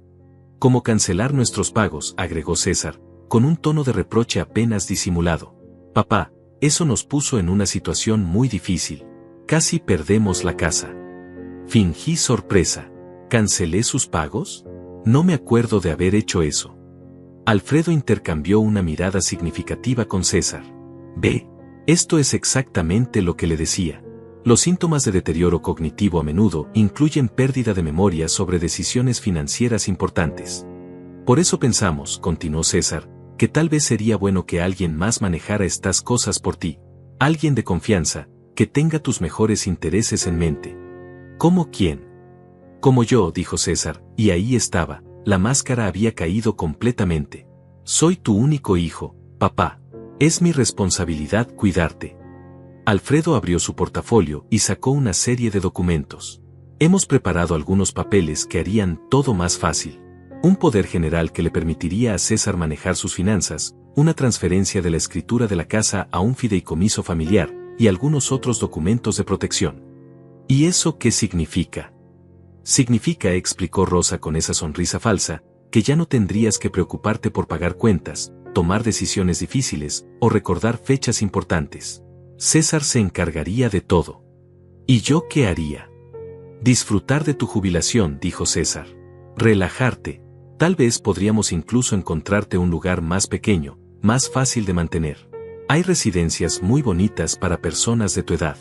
Como cancelar nuestros pagos, agregó César, con un tono de reproche apenas disimulado. Papá, eso nos puso en una situación muy difícil. Casi perdemos la casa. Fingí sorpresa. ¿Cancelé sus pagos? No me acuerdo de haber hecho eso. Alfredo intercambió una mirada significativa con César. Ve, esto es exactamente lo que le decía. Los síntomas de deterioro cognitivo a menudo incluyen pérdida de memoria sobre decisiones financieras importantes. Por eso pensamos, continuó César, que tal vez sería bueno que alguien más manejara estas cosas por ti. Alguien de confianza, que tenga tus mejores intereses en mente. ¿Cómo quién? Como yo, dijo César, y ahí estaba, la máscara había caído completamente. Soy tu único hijo, papá. Es mi responsabilidad cuidarte. Alfredo abrió su portafolio y sacó una serie de documentos. Hemos preparado algunos papeles que harían todo más fácil. Un poder general que le permitiría a César manejar sus finanzas, una transferencia de la escritura de la casa a un fideicomiso familiar, y algunos otros documentos de protección. ¿Y eso qué significa? Significa, explicó Rosa con esa sonrisa falsa, que ya no tendrías que preocuparte por pagar cuentas, tomar decisiones difíciles, o recordar fechas importantes. César se encargaría de todo. ¿Y yo qué haría? Disfrutar de tu jubilación, dijo César. Relajarte. Tal vez podríamos incluso encontrarte un lugar más pequeño, más fácil de mantener. Hay residencias muy bonitas para personas de tu edad.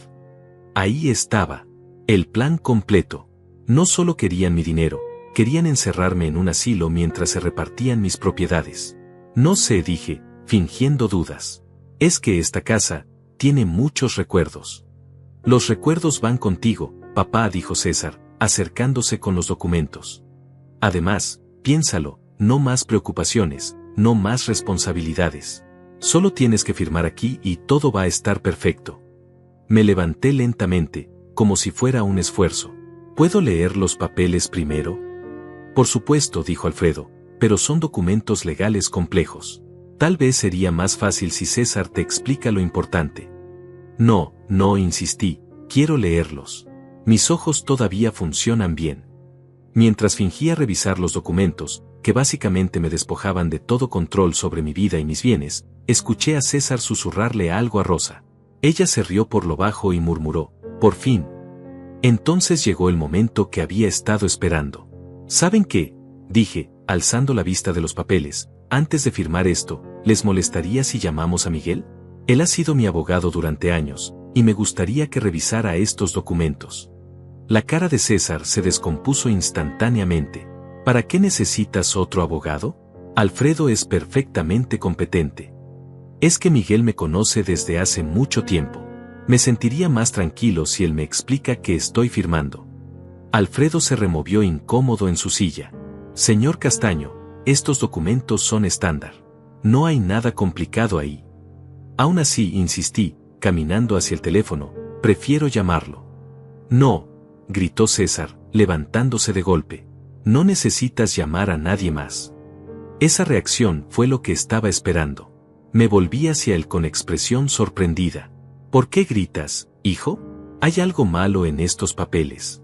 Ahí estaba. El plan completo. No solo querían mi dinero, querían encerrarme en un asilo mientras se repartían mis propiedades. No sé, dije, fingiendo dudas. Es que esta casa tiene muchos recuerdos. Los recuerdos van contigo, papá, dijo César, acercándose con los documentos. Además, piénsalo, no más preocupaciones, no más responsabilidades. Solo tienes que firmar aquí y todo va a estar perfecto. Me levanté lentamente, como si fuera un esfuerzo. ¿Puedo leer los papeles primero? Por supuesto, dijo Alfredo, pero son documentos legales complejos. Tal vez sería más fácil si César te explica lo importante. No, insistí, quiero leerlos. Mis ojos todavía funcionan bien. Mientras fingía revisar los documentos, que básicamente me despojaban de todo control sobre mi vida y mis bienes, escuché a César susurrarle algo a Rosa. Ella se rió por lo bajo y murmuró, por fin, Entonces llegó el momento que había estado esperando. ¿Saben qué?, dije, alzando la vista de los papeles. Antes de firmar esto, ¿les molestaría si llamamos a Miguel? Él ha sido mi abogado durante años, y me gustaría que revisara estos documentos. La cara de César se descompuso instantáneamente. ¿Para qué necesitas otro abogado? Alfredo es perfectamente competente. Es que Miguel me conoce desde hace mucho tiempo. Me sentiría más tranquilo si él me explica qué estoy firmando. Alfredo se removió incómodo en su silla. Señor Castaño, estos documentos son estándar. No hay nada complicado ahí. Aún así, insistí, caminando hacia el teléfono, prefiero llamarlo. No, gritó César, levantándose de golpe. No necesitas llamar a nadie más. Esa reacción fue lo que estaba esperando. Me volví hacia él con expresión sorprendida. ¿Por qué gritas, hijo? ¿Hay algo malo en estos papeles?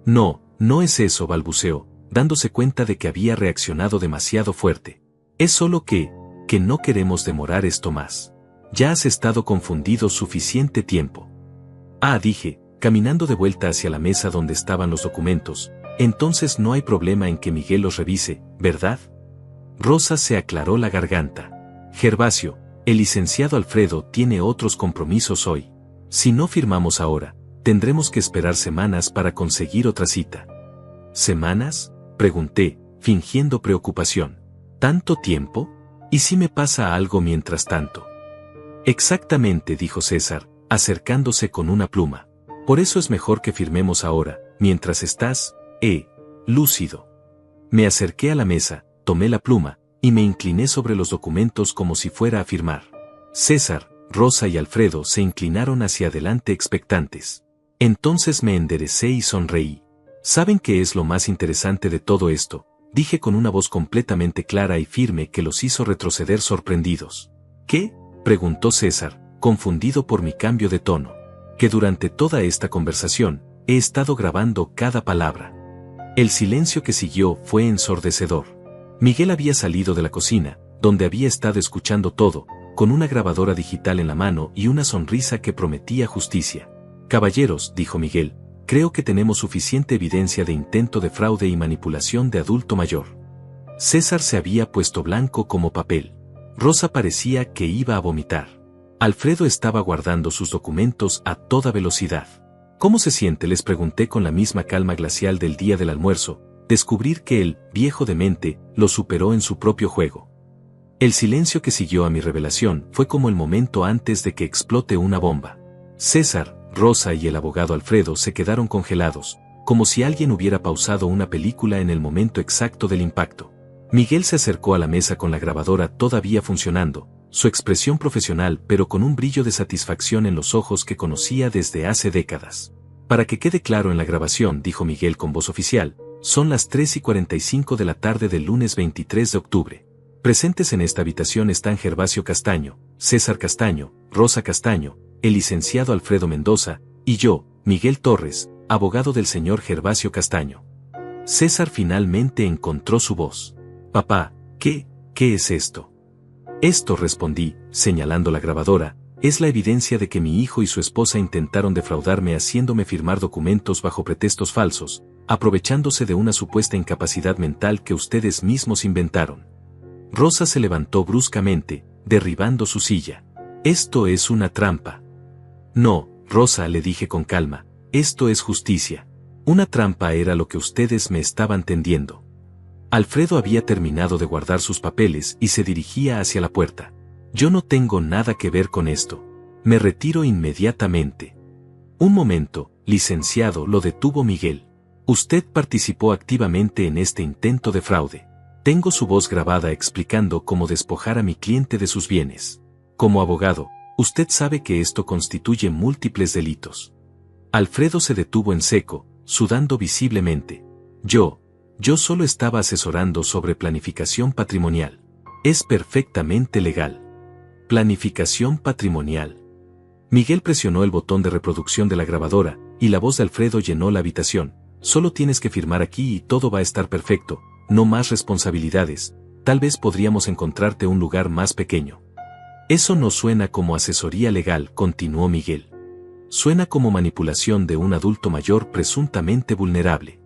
No, no es eso, balbuceó, dándose cuenta de que había reaccionado demasiado fuerte. Es solo que no queremos demorar esto más. Ya has estado confundido suficiente tiempo. Ah, dije, caminando de vuelta hacia la mesa donde estaban los documentos. Entonces no hay problema en que Miguel los revise, ¿verdad? Rosa se aclaró la garganta. Gervasio, el licenciado Alfredo tiene otros compromisos hoy. Si no firmamos ahora, tendremos que esperar semanas para conseguir otra cita. ¿Semanas?, pregunté, fingiendo preocupación. ¿Tanto tiempo? ¿Y si me pasa algo mientras tanto? Exactamente, dijo César, acercándose con una pluma. Por eso es mejor que firmemos ahora, mientras estás, lúcido. Me acerqué a la mesa, tomé la pluma, y me incliné sobre los documentos como si fuera a firmar. César, Rosa y Alfredo se inclinaron hacia adelante expectantes. Entonces me enderecé y sonreí. ¿Saben qué es lo más interesante de todo esto?, dije con una voz completamente clara y firme que los hizo retroceder sorprendidos. ¿Qué?, preguntó César, confundido por mi cambio de tono. Que durante toda esta conversación, he estado grabando cada palabra. El silencio que siguió fue ensordecedor. Miguel había salido de la cocina, donde había estado escuchando todo, con una grabadora digital en la mano y una sonrisa que prometía justicia. Caballeros, dijo Miguel, creo que tenemos suficiente evidencia de intento de fraude y manipulación de adulto mayor. César se había puesto blanco como papel. Rosa parecía que iba a vomitar. Alfredo estaba guardando sus documentos a toda velocidad. ¿Cómo se siente?, les pregunté con la misma calma glacial del día del almuerzo. Descubrir que el viejo demente lo superó en su propio juego. El silencio que siguió a mi revelación fue como el momento antes de que explote una bomba. César, Rosa y el abogado Alfredo se quedaron congelados, como si alguien hubiera pausado una película en el momento exacto del impacto. Miguel se acercó a la mesa con la grabadora todavía funcionando, su expresión profesional pero con un brillo de satisfacción en los ojos que conocía desde hace décadas. Para que quede claro en la grabación, dijo Miguel con voz oficial, son las 3:45 de la tarde del lunes 23 de octubre. Presentes en esta habitación están Gervasio Castaño, César Castaño, Rosa Castaño, el licenciado Alfredo Mendoza, y yo, Miguel Torres, abogado del señor Gervasio Castaño. César finalmente encontró su voz. Papá, ¿qué es esto? Esto, respondí, señalando la grabadora, es la evidencia de que mi hijo y su esposa intentaron defraudarme haciéndome firmar documentos bajo pretextos falsos, aprovechándose de una supuesta incapacidad mental que ustedes mismos inventaron. Rosa se levantó bruscamente, derribando su silla. Esto es una trampa. No, Rosa, le dije con calma, esto es justicia. Una trampa era lo que ustedes me estaban tendiendo. Alfredo había terminado de guardar sus papeles y se dirigía hacia la puerta. Yo no tengo nada que ver con esto. Me retiro inmediatamente. Un momento, licenciado, lo detuvo Miguel. Usted participó activamente en este intento de fraude. Tengo su voz grabada explicando cómo despojar a mi cliente de sus bienes. Como abogado, usted sabe que esto constituye múltiples delitos. Alfredo se detuvo en seco, sudando visiblemente. Yo solo estaba asesorando sobre planificación patrimonial. Es perfectamente legal. Planificación patrimonial. Miguel presionó el botón de reproducción de la grabadora, y la voz de Alfredo llenó la habitación. Solo tienes que firmar aquí y todo va a estar perfecto, no más responsabilidades, tal vez podríamos encontrarte un lugar más pequeño. Eso no suena como asesoría legal, continuó Miguel. Suena como manipulación de un adulto mayor presuntamente vulnerable.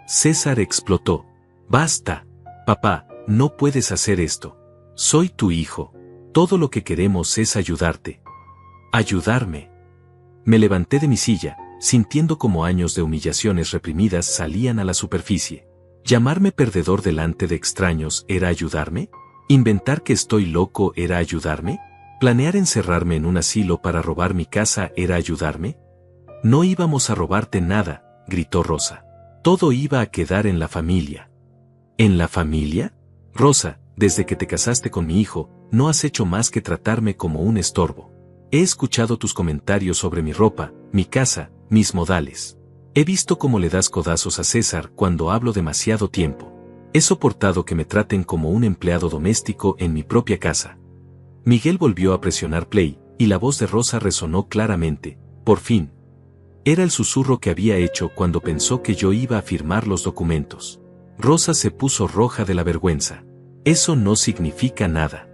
César explotó. Basta. Papá, no puedes hacer esto. Soy tu hijo. Todo lo que queremos es ayudarte. ¿Ayudarme? Me levanté de mi silla, sintiendo como años de humillaciones reprimidas salían a la superficie. ¿Llamarme perdedor delante de extraños era ayudarme? ¿Inventar que estoy loco era ayudarme? ¿Planear encerrarme en un asilo para robar mi casa era ayudarme? No íbamos a robarte nada, gritó Rosa. Todo iba a quedar en la familia. ¿En la familia? Rosa, desde que te casaste con mi hijo, no has hecho más que tratarme como un estorbo. He escuchado tus comentarios sobre mi ropa, mi casa, mis modales. He visto cómo le das codazos a César cuando hablo demasiado tiempo. He soportado que me traten como un empleado doméstico en mi propia casa. Miguel volvió a presionar play, y la voz de Rosa resonó claramente. Por fin. Era el susurro que había hecho cuando pensó que yo iba a firmar los documentos. Rosa se puso roja de la vergüenza. Eso no significa nada.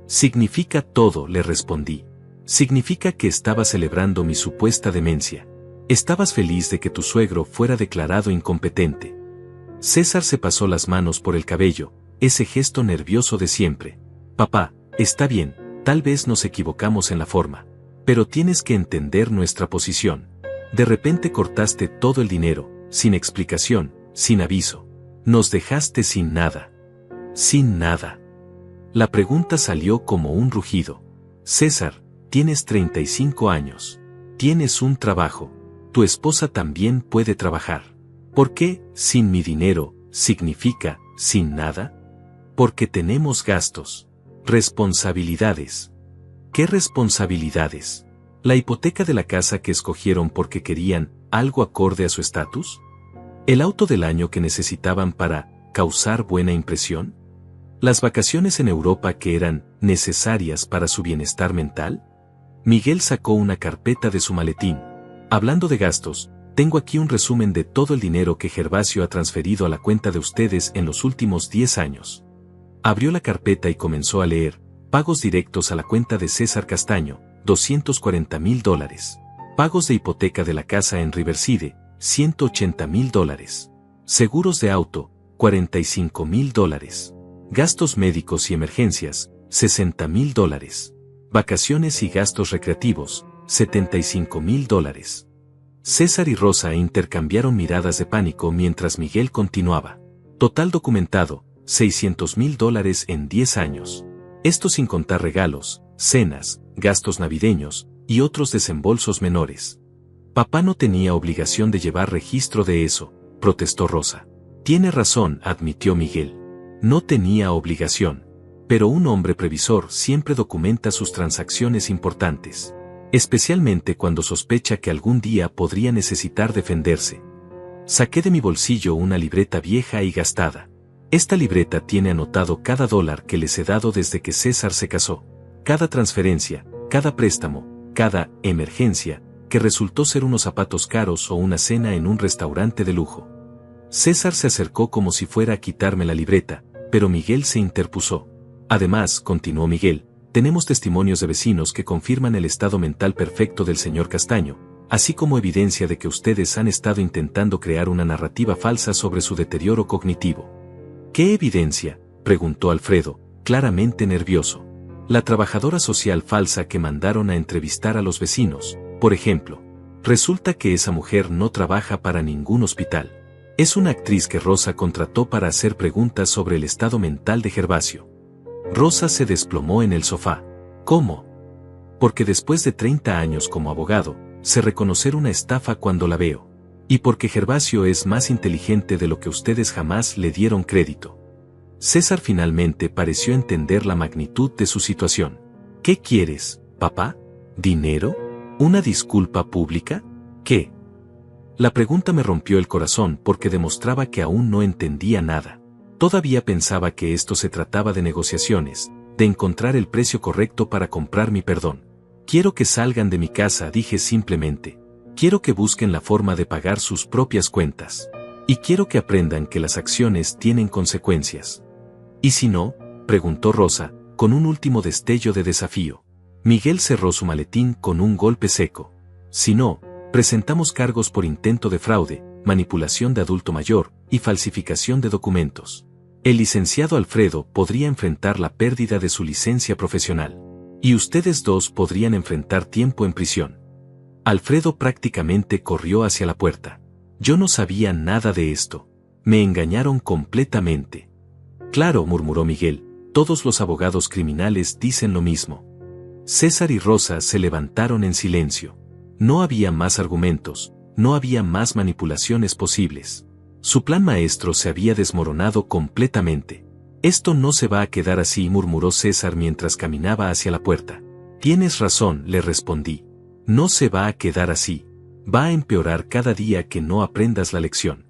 Significa todo, le respondí. Significa que estaba celebrando mi supuesta demencia. Estabas feliz de que tu suegro fuera declarado incompetente. César se pasó las manos por el cabello, ese gesto nervioso de siempre. Papá, está bien, tal vez nos equivocamos en la forma. Pero tienes que entender nuestra posición. De repente cortaste todo el dinero, sin explicación, sin aviso. Nos dejaste sin nada. Sin nada. La pregunta salió como un rugido. César, tienes 35 años. Tienes un trabajo. Tu esposa también puede trabajar. ¿Por qué, sin mi dinero, significa, sin nada? Porque tenemos gastos. Responsabilidades. ¿Qué responsabilidades? ¿La hipoteca de la casa que escogieron porque querían algo acorde a su estatus? ¿El auto del año que necesitaban para causar buena impresión? ¿Las vacaciones en Europa que eran necesarias para su bienestar mental? Miguel sacó una carpeta de su maletín. Hablando de gastos, tengo aquí un resumen de todo el dinero que Gervasio ha transferido a la cuenta de ustedes en los últimos 10 años. Abrió la carpeta y comenzó a leer. Pagos directos a la cuenta de César Castaño, $240,000. Pagos de hipoteca de la casa en Riverside, $180,000. Seguros de auto, $45,000. Gastos médicos y emergencias, $60,000. Vacaciones y gastos recreativos, $75,000. César y Rosa intercambiaron miradas de pánico mientras Miguel continuaba. Total documentado, $600,000 en 10 años. Esto sin contar regalos, cenas, gastos navideños, y otros desembolsos menores. Papá no tenía obligación de llevar registro de eso, protestó Rosa. Tiene razón, admitió Miguel. No tenía obligación. Pero un hombre previsor siempre documenta sus transacciones importantes. Especialmente cuando sospecha que algún día podría necesitar defenderse. Saqué de mi bolsillo una libreta vieja y gastada. Esta libreta tiene anotado cada dólar que les he dado desde que César se casó. Cada transferencia, cada préstamo, cada emergencia, que resultó ser unos zapatos caros o una cena en un restaurante de lujo. César se acercó como si fuera a quitarme la libreta, pero Miguel se interpuso. Además, continuó Miguel, tenemos testimonios de vecinos que confirman el estado mental perfecto del señor Castaño, así como evidencia de que ustedes han estado intentando crear una narrativa falsa sobre su deterioro cognitivo. ¿Qué evidencia?, preguntó Alfredo, claramente nervioso. La trabajadora social falsa que mandaron a entrevistar a los vecinos, por ejemplo. Resulta que esa mujer no trabaja para ningún hospital. Es una actriz que Rosa contrató para hacer preguntas sobre el estado mental de Gervasio. Rosa se desplomó en el sofá. ¿Cómo? Porque después de 30 años como abogado, sé reconocer una estafa cuando la veo. Y porque Gervasio es más inteligente de lo que ustedes jamás le dieron crédito. César finalmente pareció entender la magnitud de su situación. ¿Qué quieres, papá? ¿Dinero? ¿Una disculpa pública? ¿Qué? La pregunta me rompió el corazón porque demostraba que aún no entendía nada. Todavía pensaba que esto se trataba de negociaciones, de encontrar el precio correcto para comprar mi perdón. Quiero que salgan de mi casa, dije simplemente. Quiero que busquen la forma de pagar sus propias cuentas. Y quiero que aprendan que las acciones tienen consecuencias. ¿Y si no?, preguntó Rosa, con un último destello de desafío. Miguel cerró su maletín con un golpe seco. Si no, presentamos cargos por intento de fraude, manipulación de adulto mayor y falsificación de documentos. El licenciado Alfredo podría enfrentar la pérdida de su licencia profesional. Y ustedes dos podrían enfrentar tiempo en prisión. Alfredo prácticamente corrió hacia la puerta. Yo no sabía nada de esto. Me engañaron completamente. Claro, murmuró Miguel, todos los abogados criminales dicen lo mismo. César y Rosa se levantaron en silencio. No había más argumentos, no había más manipulaciones posibles. Su plan maestro se había desmoronado completamente. Esto no se va a quedar así, murmuró César mientras caminaba hacia la puerta. Tienes razón, le respondí. No se va a quedar así. Va a empeorar cada día que no aprendas la lección.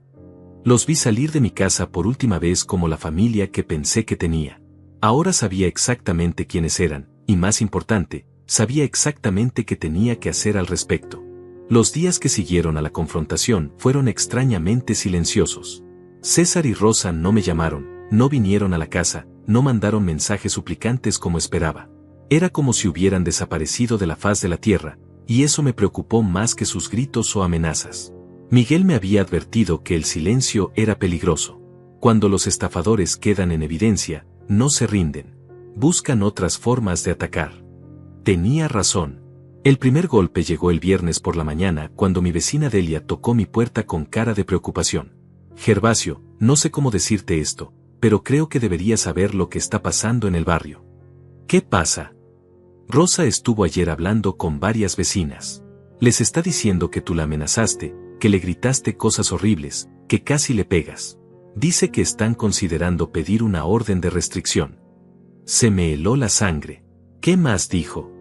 Los vi salir de mi casa por última vez como la familia que pensé que tenía. Ahora sabía exactamente quiénes eran, y más importante, sabía exactamente qué tenía que hacer al respecto. Los días que siguieron a la confrontación fueron extrañamente silenciosos. César y Rosa no me llamaron, no vinieron a la casa, no mandaron mensajes suplicantes como esperaba. Era como si hubieran desaparecido de la faz de la tierra, y eso me preocupó más que sus gritos o amenazas. Miguel me había advertido que el silencio era peligroso. Cuando los estafadores quedan en evidencia, no se rinden. Buscan otras formas de atacar. Tenía razón. El primer golpe llegó el viernes por la mañana cuando mi vecina Delia tocó mi puerta con cara de preocupación. Gervasio, no sé cómo decirte esto, pero creo que deberías saber lo que está pasando en el barrio. ¿Qué pasa? Rosa estuvo ayer hablando con varias vecinas. Les está diciendo que tú la amenazaste, que le gritaste cosas horribles, que casi le pegas. Dice que están considerando pedir una orden de restricción. Se me heló la sangre. ¿Qué más dijo?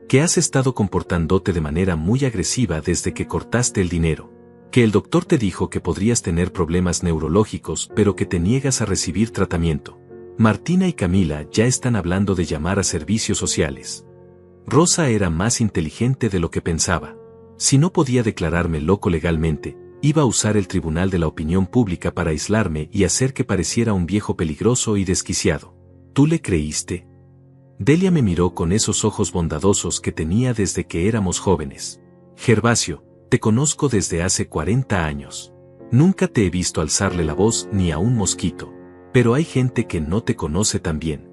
Que has estado comportándote de manera muy agresiva desde que cortaste el dinero. Que el doctor te dijo que podrías tener problemas neurológicos pero que te niegas a recibir tratamiento. Martina y Camila ya están hablando de llamar a servicios sociales. Rosa era más inteligente de lo que pensaba. Si no podía declararme loco legalmente, iba a usar el tribunal de la opinión pública para aislarme y hacer que pareciera un viejo peligroso y desquiciado. ¿Tú le creíste? Delia me miró con esos ojos bondadosos que tenía desde que éramos jóvenes. Gervasio, te conozco desde hace 40 años. Nunca te he visto alzarle la voz ni a un mosquito. Pero hay gente que no te conoce tan bien.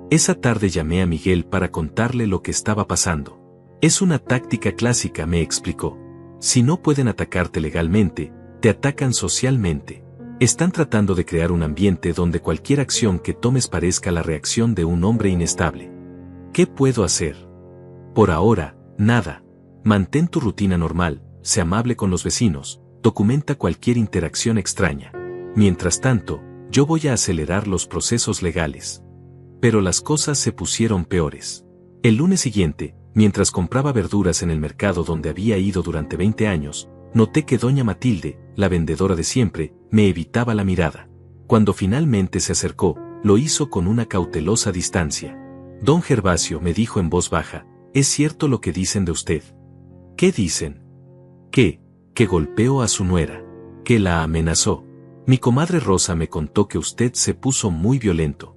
Esa tarde llamé a Miguel para contarle lo que estaba pasando. Es una táctica clásica, me explicó. Si no pueden atacarte legalmente, te atacan socialmente. Están tratando de crear un ambiente donde cualquier acción que tomes parezca la reacción de un hombre inestable. ¿Qué puedo hacer? Por ahora, nada. Mantén tu rutina normal, sé amable con los vecinos, documenta cualquier interacción extraña. Mientras tanto, yo voy a acelerar los procesos legales. Pero las cosas se pusieron peores. El lunes siguiente, mientras compraba verduras en el mercado donde había ido durante 20 años, noté que doña Matilde, la vendedora de siempre, me evitaba la mirada. Cuando finalmente se acercó, lo hizo con una cautelosa distancia. Don Gervasio, me dijo en voz baja, ¿es cierto lo que dicen de usted? ¿Qué dicen? Que golpeó a su nuera, que la amenazó. Mi comadre Rosa me contó que usted se puso muy violento.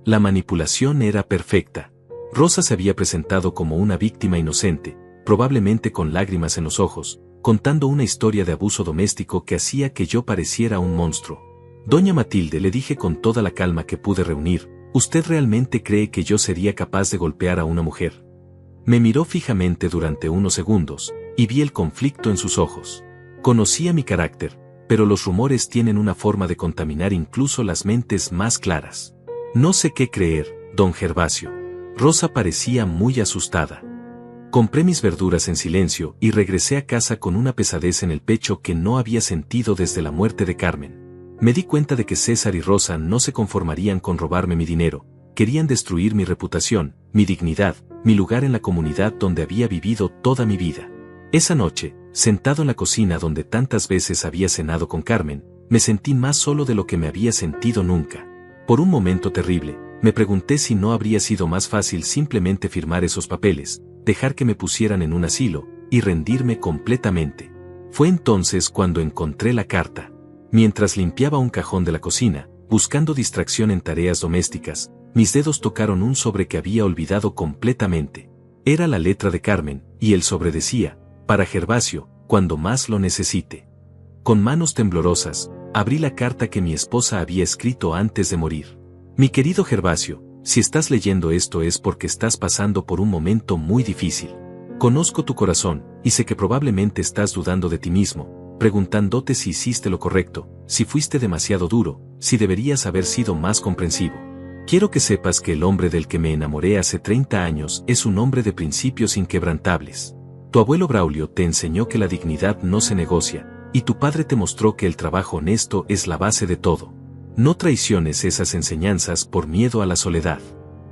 La manipulación era perfecta. Rosa se había presentado como una víctima inocente, probablemente con lágrimas en los ojos, contando una historia de abuso doméstico que hacía que yo pareciera un monstruo. Doña Matilde, le dije con toda la calma que pude reunir, ¿usted realmente cree que yo sería capaz de golpear a una mujer? Me miró fijamente durante unos segundos, y vi el conflicto en sus ojos. Conocía mi carácter, pero los rumores tienen una forma de contaminar incluso las mentes más claras. No sé qué creer, don Gervasio. Rosa parecía muy asustada. Compré mis verduras en silencio y regresé a casa con una pesadez en el pecho que no había sentido desde la muerte de Carmen. Me di cuenta de que César y Rosa no se conformarían con robarme mi dinero, querían destruir mi reputación, mi dignidad, mi lugar en la comunidad donde había vivido toda mi vida. Esa noche, sentado en la cocina donde tantas veces había cenado con Carmen, me sentí más solo de lo que me había sentido nunca. Por un momento terrible, me pregunté si no habría sido más fácil simplemente firmar esos papeles, dejar que me pusieran en un asilo, y rendirme completamente. Fue entonces cuando encontré la carta. Mientras limpiaba un cajón de la cocina, buscando distracción en tareas domésticas, mis dedos tocaron un sobre que había olvidado completamente. Era la letra de Carmen, y el sobre decía, Para Gervasio, cuando más lo necesite. Con manos temblorosas, abrí la carta que mi esposa había escrito antes de morir. Mi querido Gervasio, si estás leyendo esto es porque estás pasando por un momento muy difícil. Conozco tu corazón, y sé que probablemente estás dudando de ti mismo, preguntándote si hiciste lo correcto, si fuiste demasiado duro, si deberías haber sido más comprensivo. Quiero que sepas que el hombre del que me enamoré hace 30 años es un hombre de principios inquebrantables. Tu abuelo Braulio te enseñó que la dignidad no se negocia, y tu padre te mostró que el trabajo honesto es la base de todo. No traiciones esas enseñanzas por miedo a la soledad.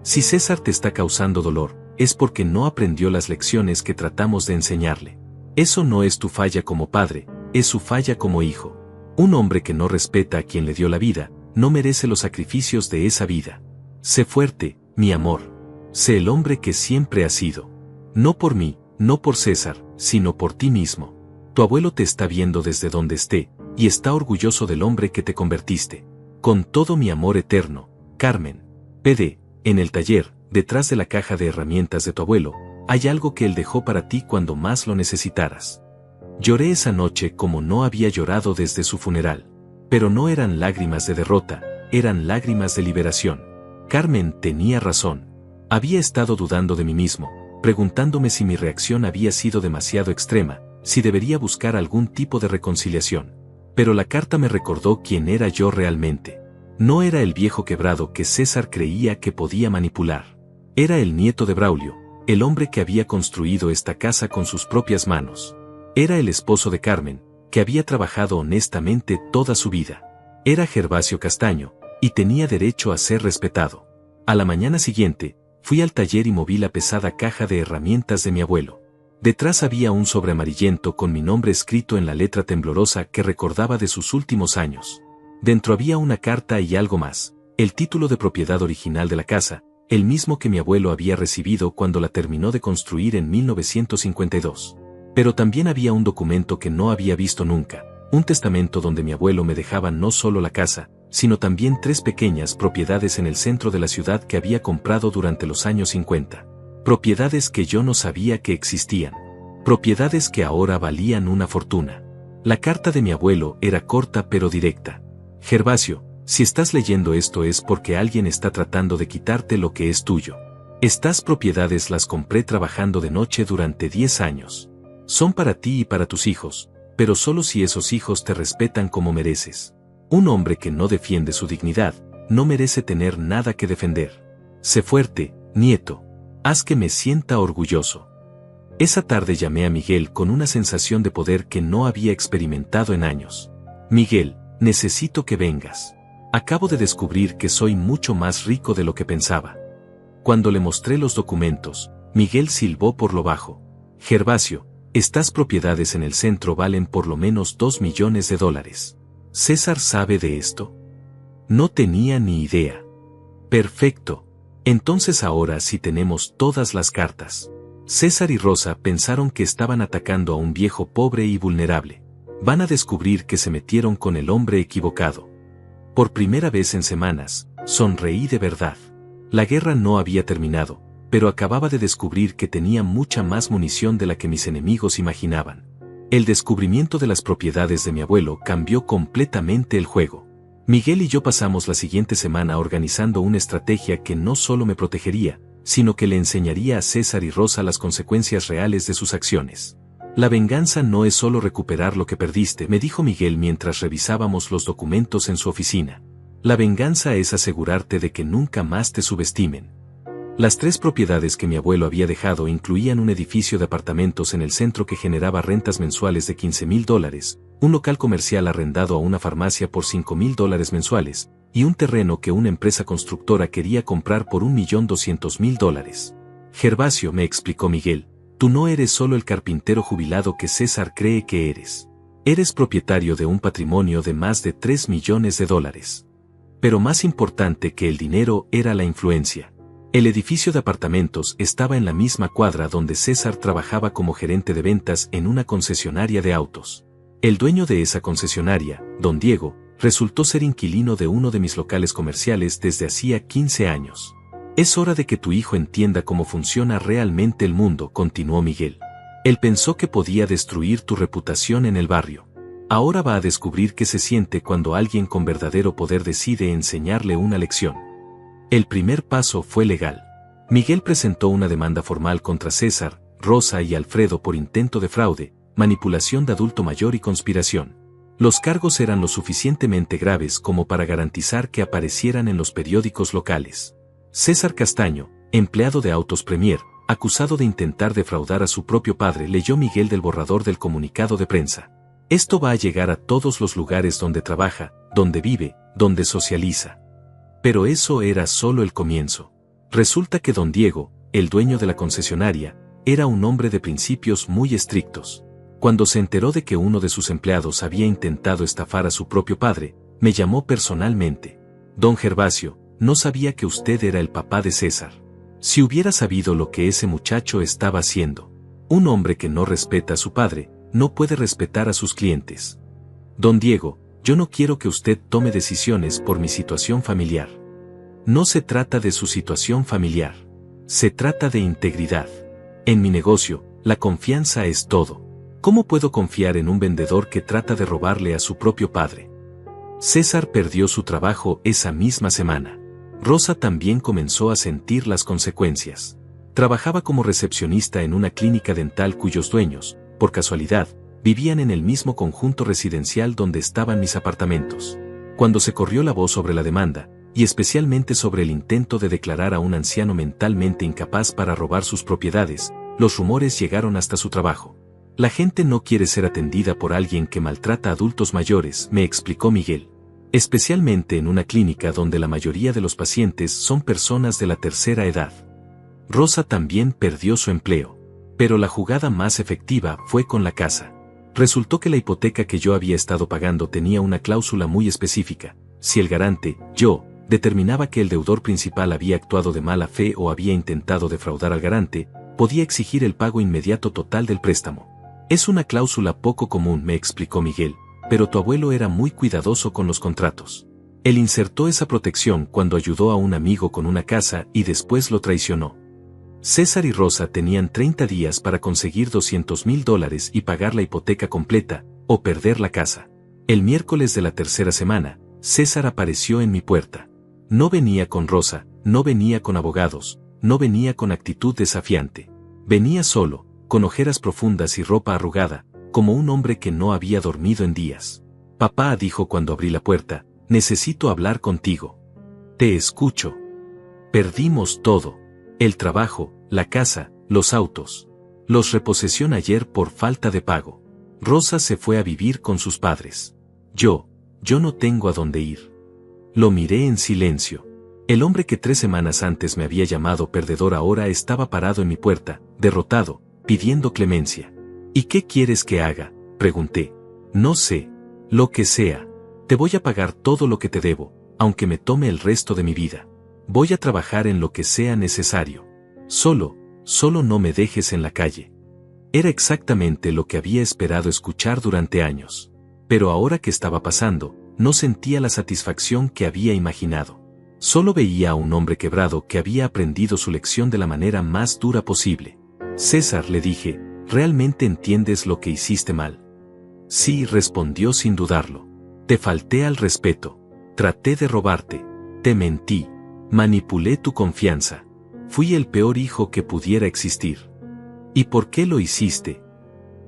Si César te está causando dolor, es porque no aprendió las lecciones que tratamos de enseñarle. Eso no es tu falla como padre, es su falla como hijo. Un hombre que no respeta a quien le dio la vida, no merece los sacrificios de esa vida. Sé fuerte, mi amor. Sé el hombre que siempre has sido. No por mí, no por César, sino por ti mismo. Tu abuelo te está viendo desde donde esté, y está orgulloso del hombre que te convertiste. Con todo mi amor eterno, Carmen. PD, en el taller, detrás de la caja de herramientas de tu abuelo, hay algo que él dejó para ti cuando más lo necesitaras. Lloré esa noche como no había llorado desde su funeral. Pero no eran lágrimas de derrota, eran lágrimas de liberación. Carmen tenía razón. Había estado dudando de mí mismo, preguntándome si mi reacción había sido demasiado extrema, si debería buscar algún tipo de reconciliación. Pero la carta me recordó quién era yo realmente. No era el viejo quebrado que César creía que podía manipular. Era el nieto de Braulio, el hombre que había construido esta casa con sus propias manos. Era el esposo de Carmen, que había trabajado honestamente toda su vida. Era Gervasio Castaño, y tenía derecho a ser respetado. A la mañana siguiente, fui al taller y moví la pesada caja de herramientas de mi abuelo. Detrás había un sobre amarillento con mi nombre escrito en la letra temblorosa que recordaba de sus últimos años. Dentro había una carta y algo más, el título de propiedad original de la casa, el mismo que mi abuelo había recibido cuando la terminó de construir en 1952. Pero también había un documento que no había visto nunca, un testamento donde mi abuelo me dejaba no solo la casa, sino también 3 pequeñas propiedades en el centro de la ciudad que había comprado durante los años 50. Propiedades que yo no sabía que existían. Propiedades que ahora valían una fortuna. La carta de mi abuelo era corta pero directa. Gervasio, si estás leyendo esto es porque alguien está tratando de quitarte lo que es tuyo. Estas propiedades las compré trabajando de noche durante 10 años. Son para ti y para tus hijos, pero solo si esos hijos te respetan como mereces. Un hombre que no defiende su dignidad, no merece tener nada que defender. Sé fuerte, nieto. Haz que me sienta orgulloso. Esa tarde llamé a Miguel con una sensación de poder que no había experimentado en años. Miguel, necesito que vengas. Acabo de descubrir que soy mucho más rico de lo que pensaba. Cuando le mostré los documentos, Miguel silbó por lo bajo. Gervasio, estas propiedades en el centro valen por lo menos $2 millones. ¿César sabe de esto? No tenía ni idea. Perfecto. Entonces ahora sí tenemos todas las cartas. César y Rosa pensaron que estaban atacando a un viejo pobre y vulnerable. Van a descubrir que se metieron con el hombre equivocado. Por primera vez en semanas, sonreí de verdad. La guerra no había terminado, pero acababa de descubrir que tenía mucha más munición de la que mis enemigos imaginaban. El descubrimiento de las propiedades de mi abuelo cambió completamente el juego. Miguel y yo pasamos la siguiente semana organizando una estrategia que no solo me protegería, sino que le enseñaría a César y Rosa las consecuencias reales de sus acciones. La venganza no es solo recuperar lo que perdiste, me dijo Miguel mientras revisábamos los documentos en su oficina. La venganza es asegurarte de que nunca más te subestimen. Las 3 propiedades que mi abuelo había dejado incluían un edificio de apartamentos en el centro que generaba rentas mensuales de $15,000, un local comercial arrendado a una farmacia por $5,000 mensuales, y un terreno que una empresa constructora quería comprar por $1,200,000. Gervasio, me explicó Miguel, tú no eres solo el carpintero jubilado que César cree que eres. Eres propietario de un patrimonio de más de $3 millones. Pero más importante que el dinero era la influencia. El edificio de apartamentos estaba en la misma cuadra donde César trabajaba como gerente de ventas en una concesionaria de autos. El dueño de esa concesionaria, don Diego, resultó ser inquilino de uno de mis locales comerciales desde hacía 15 años. Es hora de que tu hijo entienda cómo funciona realmente el mundo, continuó Miguel. Él pensó que podía destruir tu reputación en el barrio. Ahora va a descubrir qué se siente cuando alguien con verdadero poder decide enseñarle una lección. El primer paso fue legal. Miguel presentó una demanda formal contra César, Rosa y Alfredo por intento de fraude, manipulación de adulto mayor y conspiración. Los cargos eran lo suficientemente graves como para garantizar que aparecieran en los periódicos locales. César Castaño, empleado de Autos Premier, acusado de intentar defraudar a su propio padre, leyó Miguel del borrador del comunicado de prensa. Esto va a llegar a todos los lugares donde trabaja, donde vive, donde socializa. Pero eso era solo el comienzo. Resulta que don Diego, el dueño de la concesionaria, era un hombre de principios muy estrictos. Cuando se enteró de que uno de sus empleados había intentado estafar a su propio padre, me llamó personalmente. Don Gervasio, no sabía que usted era el papá de César. Si hubiera sabido lo que ese muchacho estaba haciendo. Un hombre que no respeta a su padre, no puede respetar a sus clientes. Don Diego, yo no quiero que usted tome decisiones por mi situación familiar. No se trata de su situación familiar. Se trata de integridad. En mi negocio, la confianza es todo. ¿Cómo puedo confiar en un vendedor que trata de robarle a su propio padre? César perdió su trabajo esa misma semana. Rosa también comenzó a sentir las consecuencias. Trabajaba como recepcionista en una clínica dental cuyos dueños, por casualidad, vivían en el mismo conjunto residencial donde estaban mis apartamentos. Cuando se corrió la voz sobre la demanda, y especialmente sobre el intento de declarar a un anciano mentalmente incapaz para robar sus propiedades, los rumores llegaron hasta su trabajo. La gente no quiere ser atendida por alguien que maltrata a adultos mayores, me explicó Miguel. Especialmente en una clínica donde la mayoría de los pacientes son personas de la tercera edad. Rosa también perdió su empleo. Pero la jugada más efectiva fue con la casa. Resultó que la hipoteca que yo había estado pagando tenía una cláusula muy específica. Si el garante, yo, determinaba que el deudor principal había actuado de mala fe o había intentado defraudar al garante, podía exigir el pago inmediato total del préstamo. Es una cláusula poco común, me explicó Miguel, pero tu abuelo era muy cuidadoso con los contratos. Él insertó esa protección cuando ayudó a un amigo con una casa y después lo traicionó. César y Rosa tenían 30 días para conseguir $200,000 y pagar la hipoteca completa, o perder la casa. El miércoles de la tercera semana, César apareció en mi puerta. No venía con Rosa, no venía con abogados, no venía con actitud desafiante. Venía solo, con ojeras profundas y ropa arrugada, como un hombre que no había dormido en días. Papá, dijo cuando abrí la puerta, necesito hablar contigo. Te escucho. Perdimos todo. El trabajo, la casa, los autos. Los reposesionó ayer por falta de pago. Rosa se fue a vivir con sus padres. Yo no tengo a dónde ir. Lo miré en silencio. El hombre que 3 semanas antes me había llamado perdedor ahora estaba parado en mi puerta, derrotado, pidiendo clemencia. ¿Y qué quieres que haga?, pregunté. No sé. Lo que sea. Te voy a pagar todo lo que te debo, aunque me tome el resto de mi vida. Voy a trabajar en lo que sea necesario. Solo no me dejes en la calle. Era exactamente lo que había esperado escuchar durante años. Pero ahora que estaba pasando, no sentía la satisfacción que había imaginado. Solo veía a un hombre quebrado que había aprendido su lección de la manera más dura posible. César, le dije, ¿realmente entiendes lo que hiciste mal? Sí, respondió sin dudarlo. Te falté al respeto. Traté de robarte. Te mentí. Manipulé tu confianza. Fui el peor hijo que pudiera existir. ¿Y por qué lo hiciste?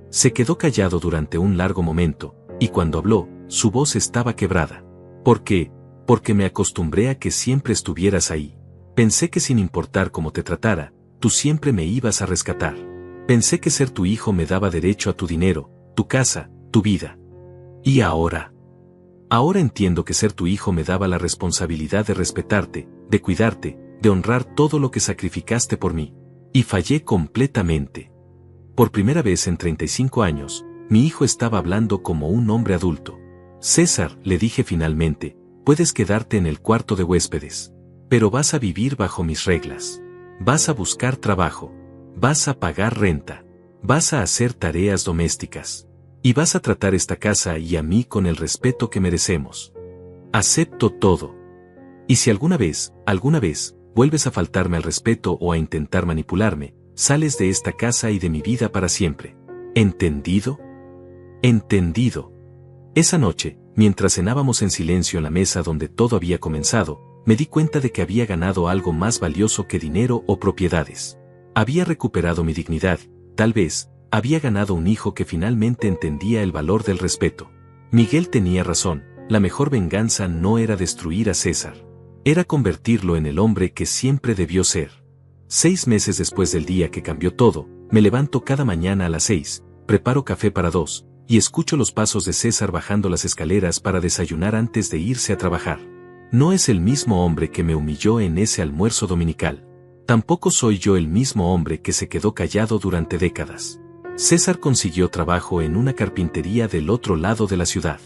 Se quedó callado durante un largo momento, y cuando habló, su voz estaba quebrada. ¿Por qué? Porque me acostumbré a que siempre estuvieras ahí. Pensé que sin importar cómo te tratara, tú siempre me ibas a rescatar. Pensé que ser tu hijo me daba derecho a tu dinero, tu casa, tu vida. ¿Y ahora? Ahora entiendo que ser tu hijo me daba la responsabilidad de respetarte, de cuidarte, de honrar todo lo que sacrificaste por mí. Y fallé completamente. Por primera vez en 35 años, mi hijo estaba hablando como un hombre adulto. César, le dije finalmente, puedes quedarte en el cuarto de huéspedes. Pero vas a vivir bajo mis reglas. Vas a buscar trabajo. Vas a pagar renta. Vas a hacer tareas domésticas. Y vas a tratar esta casa y a mí con el respeto que merecemos. Acepto todo. Y si alguna vez, vuelves a faltarme al respeto o a intentar manipularme, Sales de esta casa y de mi vida para siempre. ¿Entendido? Entendido. Esa noche, mientras cenábamos en silencio en la mesa donde todo había comenzado, me di cuenta de que había ganado algo más valioso que dinero o propiedades. Había recuperado mi dignidad, tal vez, había ganado un hijo que finalmente entendía el valor del respeto. Miguel tenía razón, la mejor venganza no era destruir a César. Era convertirlo en el hombre que siempre debió ser. 6 meses después del día que cambió todo, me levanto cada mañana a las 6, preparo café para 2, y escucho los pasos de César bajando las escaleras para desayunar antes de irse a trabajar. No es el mismo hombre que me humilló en ese almuerzo dominical. Tampoco soy yo el mismo hombre que se quedó callado durante décadas. César consiguió trabajo en una carpintería del otro lado de la ciudad.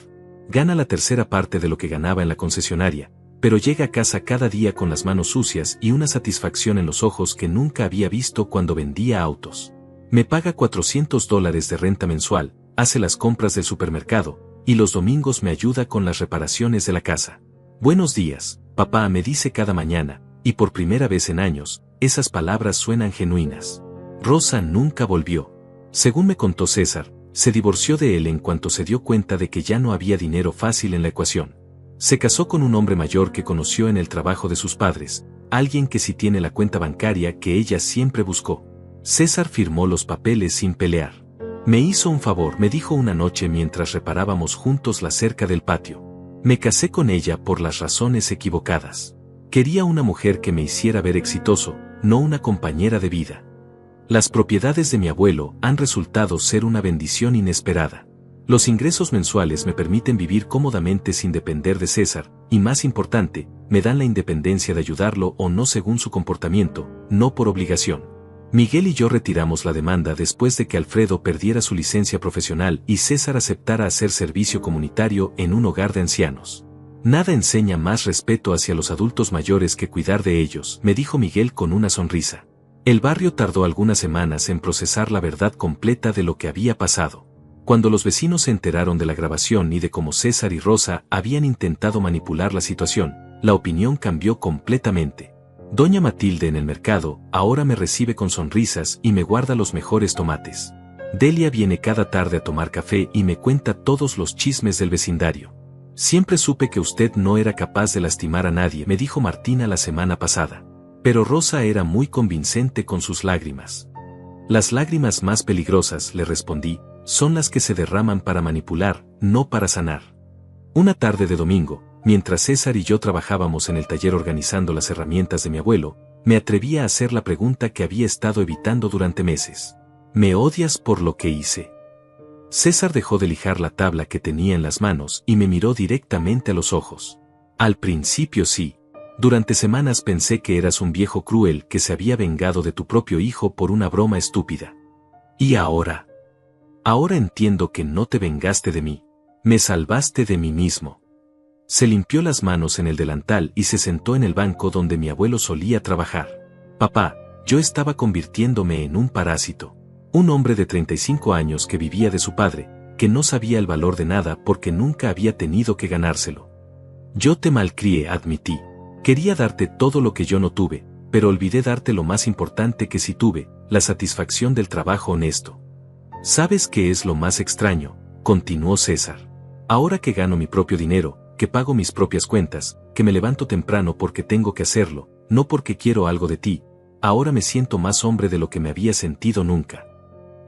Gana la tercera parte de lo que ganaba en la concesionaria, pero llega a casa cada día con las manos sucias y una satisfacción en los ojos que nunca había visto cuando vendía autos. Me paga $400 de renta mensual, hace las compras del supermercado, y los domingos me ayuda con las reparaciones de la casa. Buenos días, papá, me dice cada mañana, y por primera vez en años, esas palabras suenan genuinas. Rosa nunca volvió. Según me contó César, se divorció de él en cuanto se dio cuenta de que ya no había dinero fácil en la ecuación. Se casó con un hombre mayor que conoció en el trabajo de sus padres, alguien que sí tiene la cuenta bancaria que ella siempre buscó. César firmó los papeles sin pelear. Me hizo un favor, me dijo una noche mientras reparábamos juntos la cerca del patio. Me casé con ella por las razones equivocadas. Quería una mujer que me hiciera ver exitoso, no una compañera de vida. Las propiedades de mi abuelo han resultado ser una bendición inesperada. Los ingresos mensuales me permiten vivir cómodamente sin depender de César, y más importante, me dan la independencia de ayudarlo o no según su comportamiento, no por obligación. Miguel y yo retiramos la demanda después de que Alfredo perdiera su licencia profesional y César aceptara hacer servicio comunitario en un hogar de ancianos. Nada enseña más respeto hacia los adultos mayores que cuidar de ellos, me dijo Miguel con una sonrisa. El barrio tardó algunas semanas en procesar la verdad completa de lo que había pasado. Cuando los vecinos se enteraron de la grabación y de cómo César y Rosa habían intentado manipular la situación, la opinión cambió completamente. Doña Matilde en el mercado ahora me recibe con sonrisas y me guarda los mejores tomates. Delia viene cada tarde a tomar café y me cuenta todos los chismes del vecindario. Siempre supe que usted no era capaz de lastimar a nadie, me dijo Martina la semana pasada. Pero Rosa era muy convincente con sus lágrimas. Las lágrimas más peligrosas, le respondí, son las que se derraman para manipular, no para sanar. Una tarde de domingo, mientras César y yo trabajábamos en el taller organizando las herramientas de mi abuelo, me atreví a hacer la pregunta que había estado evitando durante meses. ¿Me odias por lo que hice? César dejó de lijar la tabla que tenía en las manos y me miró directamente a los ojos. Al principio sí. Durante semanas pensé que eras un viejo cruel que se había vengado de tu propio hijo por una broma estúpida. ¿Y ahora? Ahora entiendo que no te vengaste de mí. Me salvaste de mí mismo. Se limpió las manos en el delantal y se sentó en el banco donde mi abuelo solía trabajar. Papá, yo estaba convirtiéndome en un parásito. Un hombre de 35 años que vivía de su padre, que no sabía el valor de nada porque nunca había tenido que ganárselo. Yo te malcrié, admití. Quería darte todo lo que yo no tuve, pero olvidé darte lo más importante que sí tuve, la satisfacción del trabajo honesto. ¿Sabes qué es lo más extraño?, continuó César. Ahora que gano mi propio dinero, que pago mis propias cuentas, que me levanto temprano porque tengo que hacerlo, no porque quiero algo de ti, ahora me siento más hombre de lo que me había sentido nunca.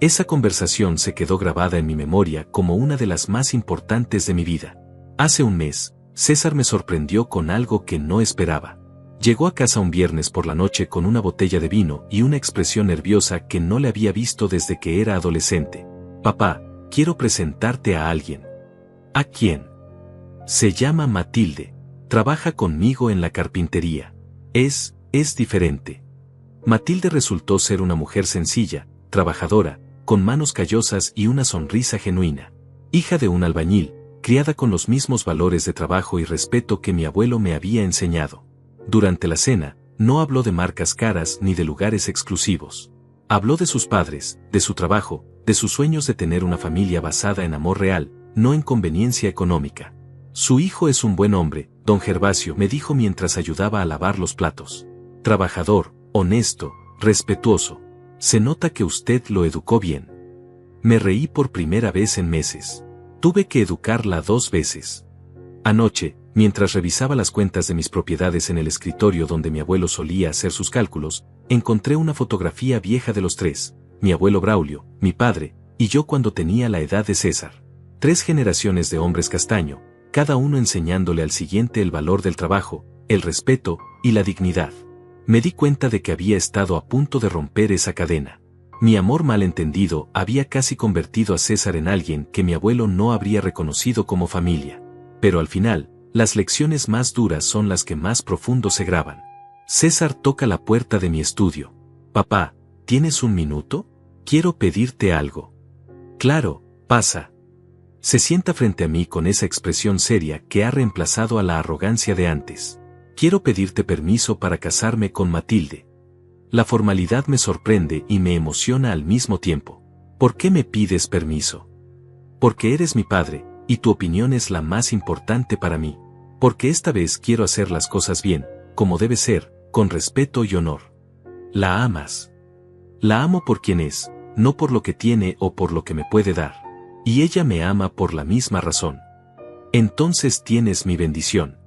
Esa conversación se quedó grabada en mi memoria como una de las más importantes de mi vida. Hace un mes, César me sorprendió con algo que no esperaba. Llegó a casa un viernes por la noche con una botella de vino y una expresión nerviosa que no le había visto desde que era adolescente. Papá, quiero presentarte a alguien. ¿A quién? Se llama Matilde. Trabaja conmigo en la carpintería. Es diferente. Matilde resultó ser una mujer sencilla, trabajadora, con manos callosas y una sonrisa genuina. Hija de un albañil, criada con los mismos valores de trabajo y respeto que mi abuelo me había enseñado. Durante la cena, no habló de marcas caras ni de lugares exclusivos. Habló de sus padres, de su trabajo, de sus sueños de tener una familia basada en amor real, no en conveniencia económica. Su hijo es un buen hombre, don Gervasio, me dijo mientras ayudaba a lavar los platos. Trabajador, honesto, respetuoso. Se nota que usted lo educó bien. Me reí por primera vez en meses. Tuve que educarla 2 veces. Anoche, mientras revisaba las cuentas de mis propiedades en el escritorio donde mi abuelo solía hacer sus cálculos, encontré una fotografía vieja de los 3, mi abuelo Braulio, mi padre, y yo cuando tenía la edad de César. 3 generaciones de hombres castaño, cada uno enseñándole al siguiente el valor del trabajo, el respeto y la dignidad. Me di cuenta de que había estado a punto de romper esa cadena. Mi amor malentendido había casi convertido a César en alguien que mi abuelo no habría reconocido como familia. Pero al final, las lecciones más duras son las que más profundo se graban. César toca la puerta de mi estudio. Papá, ¿tienes un minuto? Quiero pedirte algo. Claro, pasa. Se sienta frente a mí con esa expresión seria que ha reemplazado a la arrogancia de antes. Quiero pedirte permiso para casarme con Matilde. La formalidad me sorprende y me emociona al mismo tiempo. ¿Por qué me pides permiso? Porque eres mi padre, y tu opinión es la más importante para mí. Porque esta vez quiero hacer las cosas bien, como debe ser, con respeto y honor. ¿La amas? La amo por quien es, no por lo que tiene o por lo que me puede dar. Y ella me ama por la misma razón. Entonces tienes mi bendición.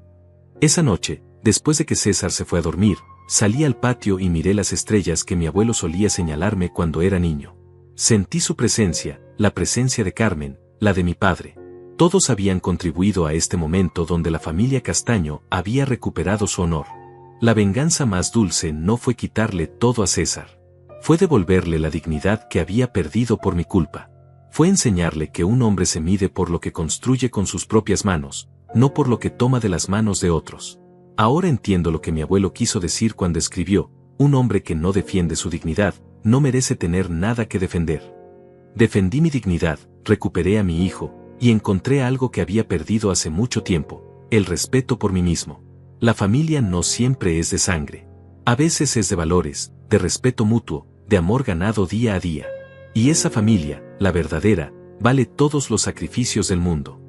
Esa noche, después de que César se fue a dormir, salí al patio y miré las estrellas que mi abuelo solía señalarme cuando era niño. Sentí su presencia, la presencia de Carmen, la de mi padre. Todos habían contribuido a este momento donde la familia Castaño había recuperado su honor. La venganza más dulce no fue quitarle todo a César. Fue devolverle la dignidad que había perdido por mi culpa. Fue enseñarle que un hombre se mide por lo que construye con sus propias manos, no por lo que toma de las manos de otros. Ahora entiendo lo que mi abuelo quiso decir cuando escribió, un hombre que no defiende su dignidad, no merece tener nada que defender. Defendí mi dignidad, recuperé a mi hijo, y encontré algo que había perdido hace mucho tiempo, el respeto por mí mismo. La familia no siempre es de sangre. A veces es de valores, de respeto mutuo, de amor ganado día a día. Y esa familia, la verdadera, vale todos los sacrificios del mundo.